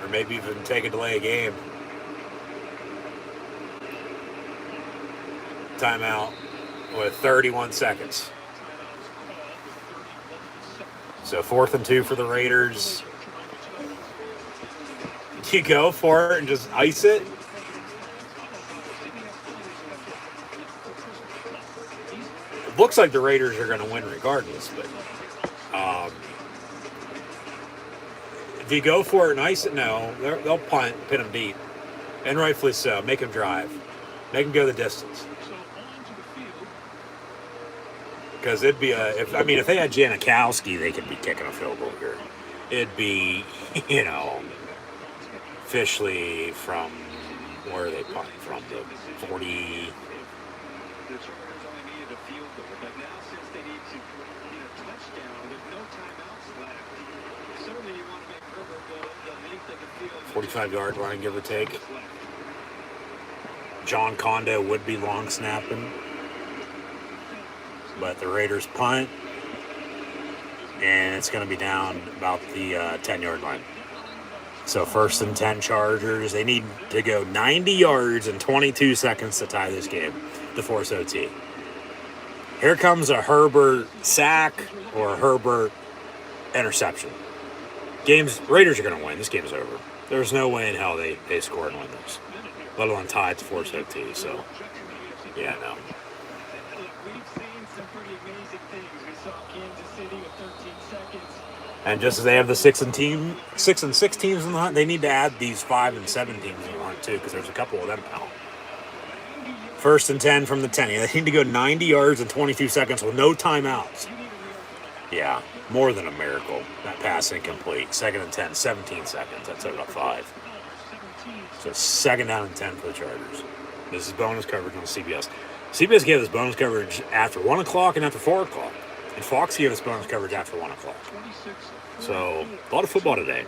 Or maybe even take a delay a game. Timeout with 31 seconds. So 4th and 2 for the Raiders. You go for it and just ice it. It looks like the Raiders are going to win regardless, but if you go for it and ice it, no, they'll punt, pin them deep, and rightfully so. Make them drive, make them go the distance. Because it'd be if they had Janikowski, they could be kicking a field goal here. It'd be, officially from where are they punting from? The 40. The Chargers only needed a field goal, but now since they need to get a touchdown with no timeouts left, certainly you want to make Herbert the length of the field. 45-yard line, give or take. John Condo would be long snapping. But the Raiders punt. And it's going to be down about the 10-yard line. So 1st and 10 Chargers. They need to go 90 yards in 22 seconds to tie this game to force OT. Here comes a Herbert sack or a Herbert interception. Raiders are going to win. This game's over. There's no way in hell they score and win this, let alone tie it to force OT. So, yeah, no. Look, we've seen some pretty amazing things. We saw Kansas City with 13 seconds. And just as they have the 6 and 6 teams in the hunt, they need to add these 5 and 7 teams in the hunt too, because there's a couple of them now. 1st and 10 from the 10. They need to go 90 yards in 22 seconds with no timeouts. Yeah, more than a miracle. That pass incomplete. 2nd and 10, 17 seconds. That's about 5. So 2nd down and 10 for the Chargers. This is bonus coverage on CBS. CBS gave us bonus coverage after 1 o'clock and after 4 o'clock. And Fox gave us bonus coverage after 1 o'clock. So, a lot of football today.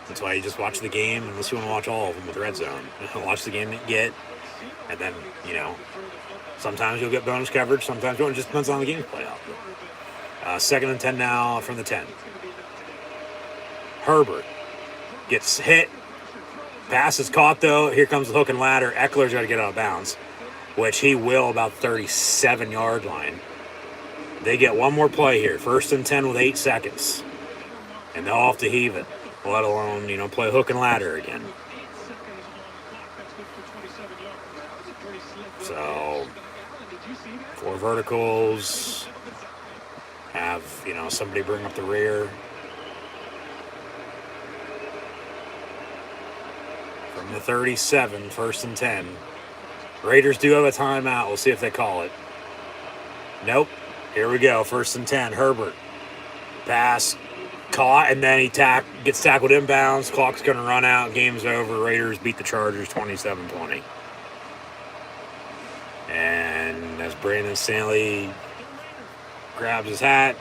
That's why you just watch the game unless you want to watch all of them with Red Zone. Watch the game that you get, and then, sometimes you'll get bonus coverage, sometimes you won't. It just depends on the game's play out. 2nd and 10 now from the 10. Herbert gets hit. Pass is caught, though. Here comes the hook and ladder. Eckler's got to get out of bounds, which he will about 37-yard line. They get one more play here. 1st and 10 with 8 seconds. And they'll have to heave it, let alone, play hook and ladder again. So, 4 verticals. Have, somebody bring up the rear. From the 37, 1st and 10. Raiders do have a timeout. We'll see if they call it. Nope. Here we go. 1st and 10. Herbert. Pass. Caught, and then he gets tackled inbounds. Clock's going to run out. Game's over. Raiders beat the Chargers 27-20. And as Brandon Stanley grabs his hat,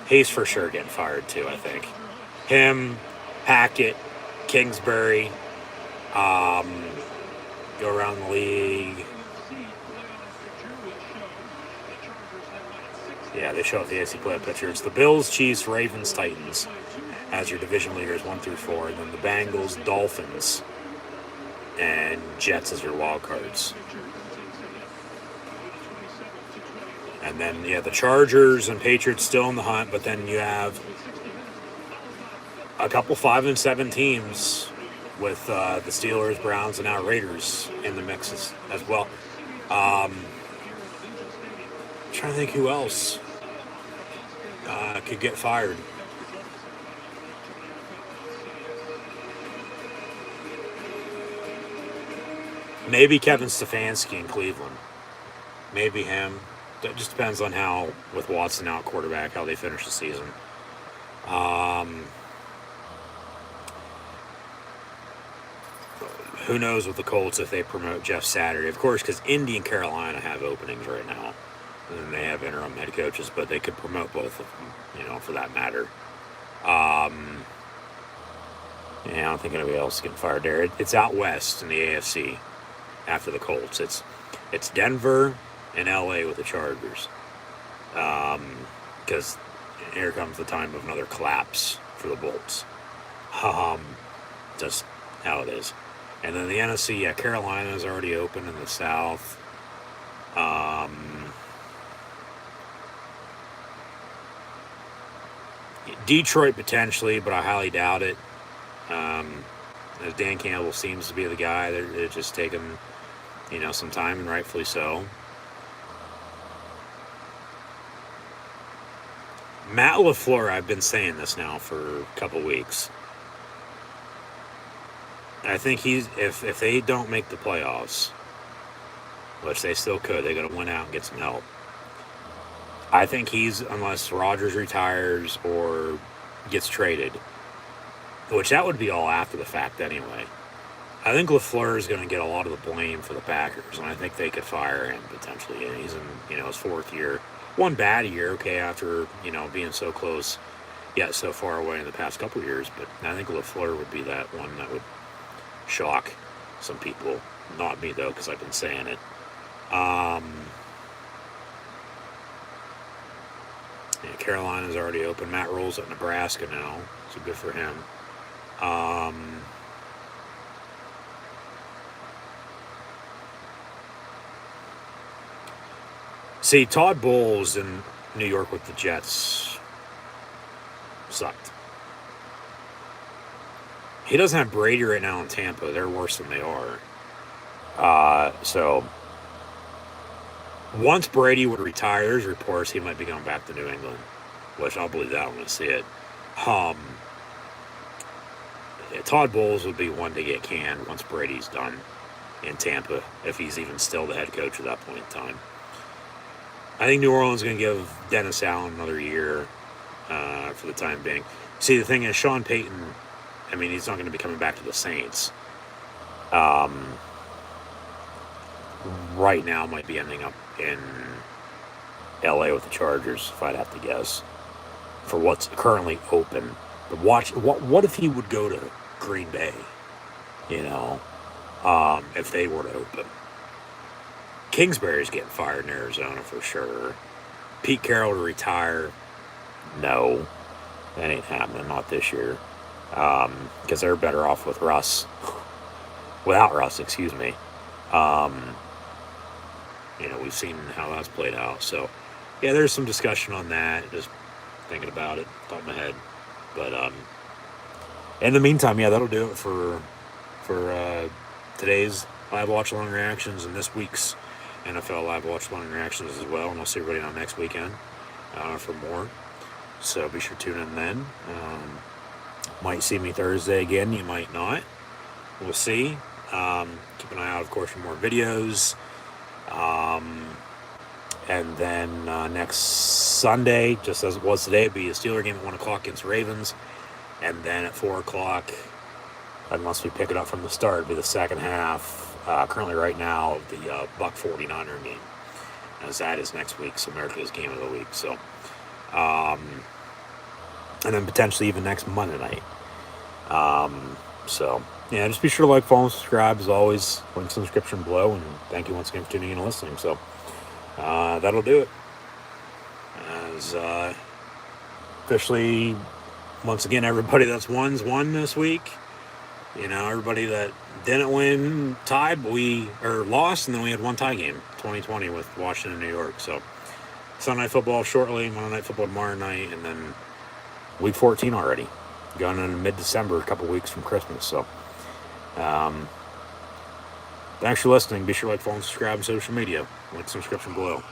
he's for sure getting fired too, I think. Him, Hackett, Kingsbury, go around the league. Yeah, they show up the AFC playoff picture. It's the Bills, Chiefs, Ravens, Titans as your division leaders 1 through 4, and then the Bengals, Dolphins, and Jets as your wild cards. And then the Chargers and Patriots still in the hunt, but then you have a couple 5 and 7 teams with the Steelers, Browns, and now Raiders in the mix as well. I'm trying to think who else could get fired. Maybe Kevin Stefanski in Cleveland. Maybe him. That just depends on how, with Watson out quarterback, how they finish the season. Who knows with the Colts if they promote Jeff Saturday. Of course, because Indy and Carolina have openings right now. And they have interim head coaches, but they could promote both of them, for that matter. I don't think anybody else is getting fired there. It's out west in the AFC after the Colts. It's Denver and LA with the Chargers. Because here comes the time of another collapse for the Bolts. Just how it is. And then the NFC, Carolina is already open in the South. Detroit potentially, but I highly doubt it. As Dan Campbell seems to be the guy, they're just taking, some time, and rightfully so. Matt LaFleur, I've been saying this now for a couple weeks. I think if they don't make the playoffs, which they still could, they got to win out and get some help. I think unless Rodgers retires or gets traded, which that would be all after the fact anyway. I think LaFleur is going to get a lot of the blame for the Packers, and I think they could fire him potentially. And he's in, his 4th year. One bad year, okay, after, being so close, yet so far away in the past couple of years. But I think LaFleur would be that one that would shock some people. Not me, though, because I've been saying it. Carolina's already open. Matt Rule's at Nebraska now, so good for him. See, Todd Bowles in New York with the Jets. sucked. He doesn't have Brady right now in Tampa. They're worse than they are. So once Brady would retire, there's reports he might be going back to New England, which I'll believe that when I see it. Todd Bowles would be one to get canned once Brady's done in Tampa, if he's even still the head coach at that point in time. I think New Orleans is going to give Dennis Allen another year for the time being. See, the thing is, Sean Payton, I mean, he's not going to be coming back to the Saints. Right now might be ending up in LA with the Chargers, if I'd have to guess, for what's currently open. But what if he would go to Green Bay, if they were to open? Kingsbury's getting fired in Arizona for sure. Pete Carroll to retire, no, that ain't happening, not this year, because they're better off with Russ, without Russ, excuse me. We've seen how that's played out. So, yeah, there's some discussion on that. Just thinking about it, top of my head. But in the meantime, yeah, that'll do it for today's live watch along reactions and this week's NFL live watch along reactions as well. And I'll see everybody on next weekend for more. So be sure to tune in then. Might see me Thursday again. You might not. We'll see. Keep an eye out, of course, for more videos. And then next Sunday, just as it was today, it'll be a Steeler game at 1 o'clock against Ravens. And then at 4 o'clock, unless we pick it up from the start, it'll be the second half, currently right now, of the Buck 49er game. As that is next week's America's Game of the Week. So, and then potentially even next Monday night. So, yeah, just be sure to like, follow, and subscribe as always. Links in the description below. And thank you once again for tuning in and listening. So, that'll do it. As officially, once again, everybody that's won this week. Everybody that didn't win tied, lost, and then we had one tie game, 2020 with Washington and New York. So, Sunday Night Football shortly, Monday Night Football tomorrow night, and then Week 14 already. Going in mid-December, a couple weeks from Christmas. So, thanks for listening. Be sure to like, follow, and subscribe on social media. Links in the description below.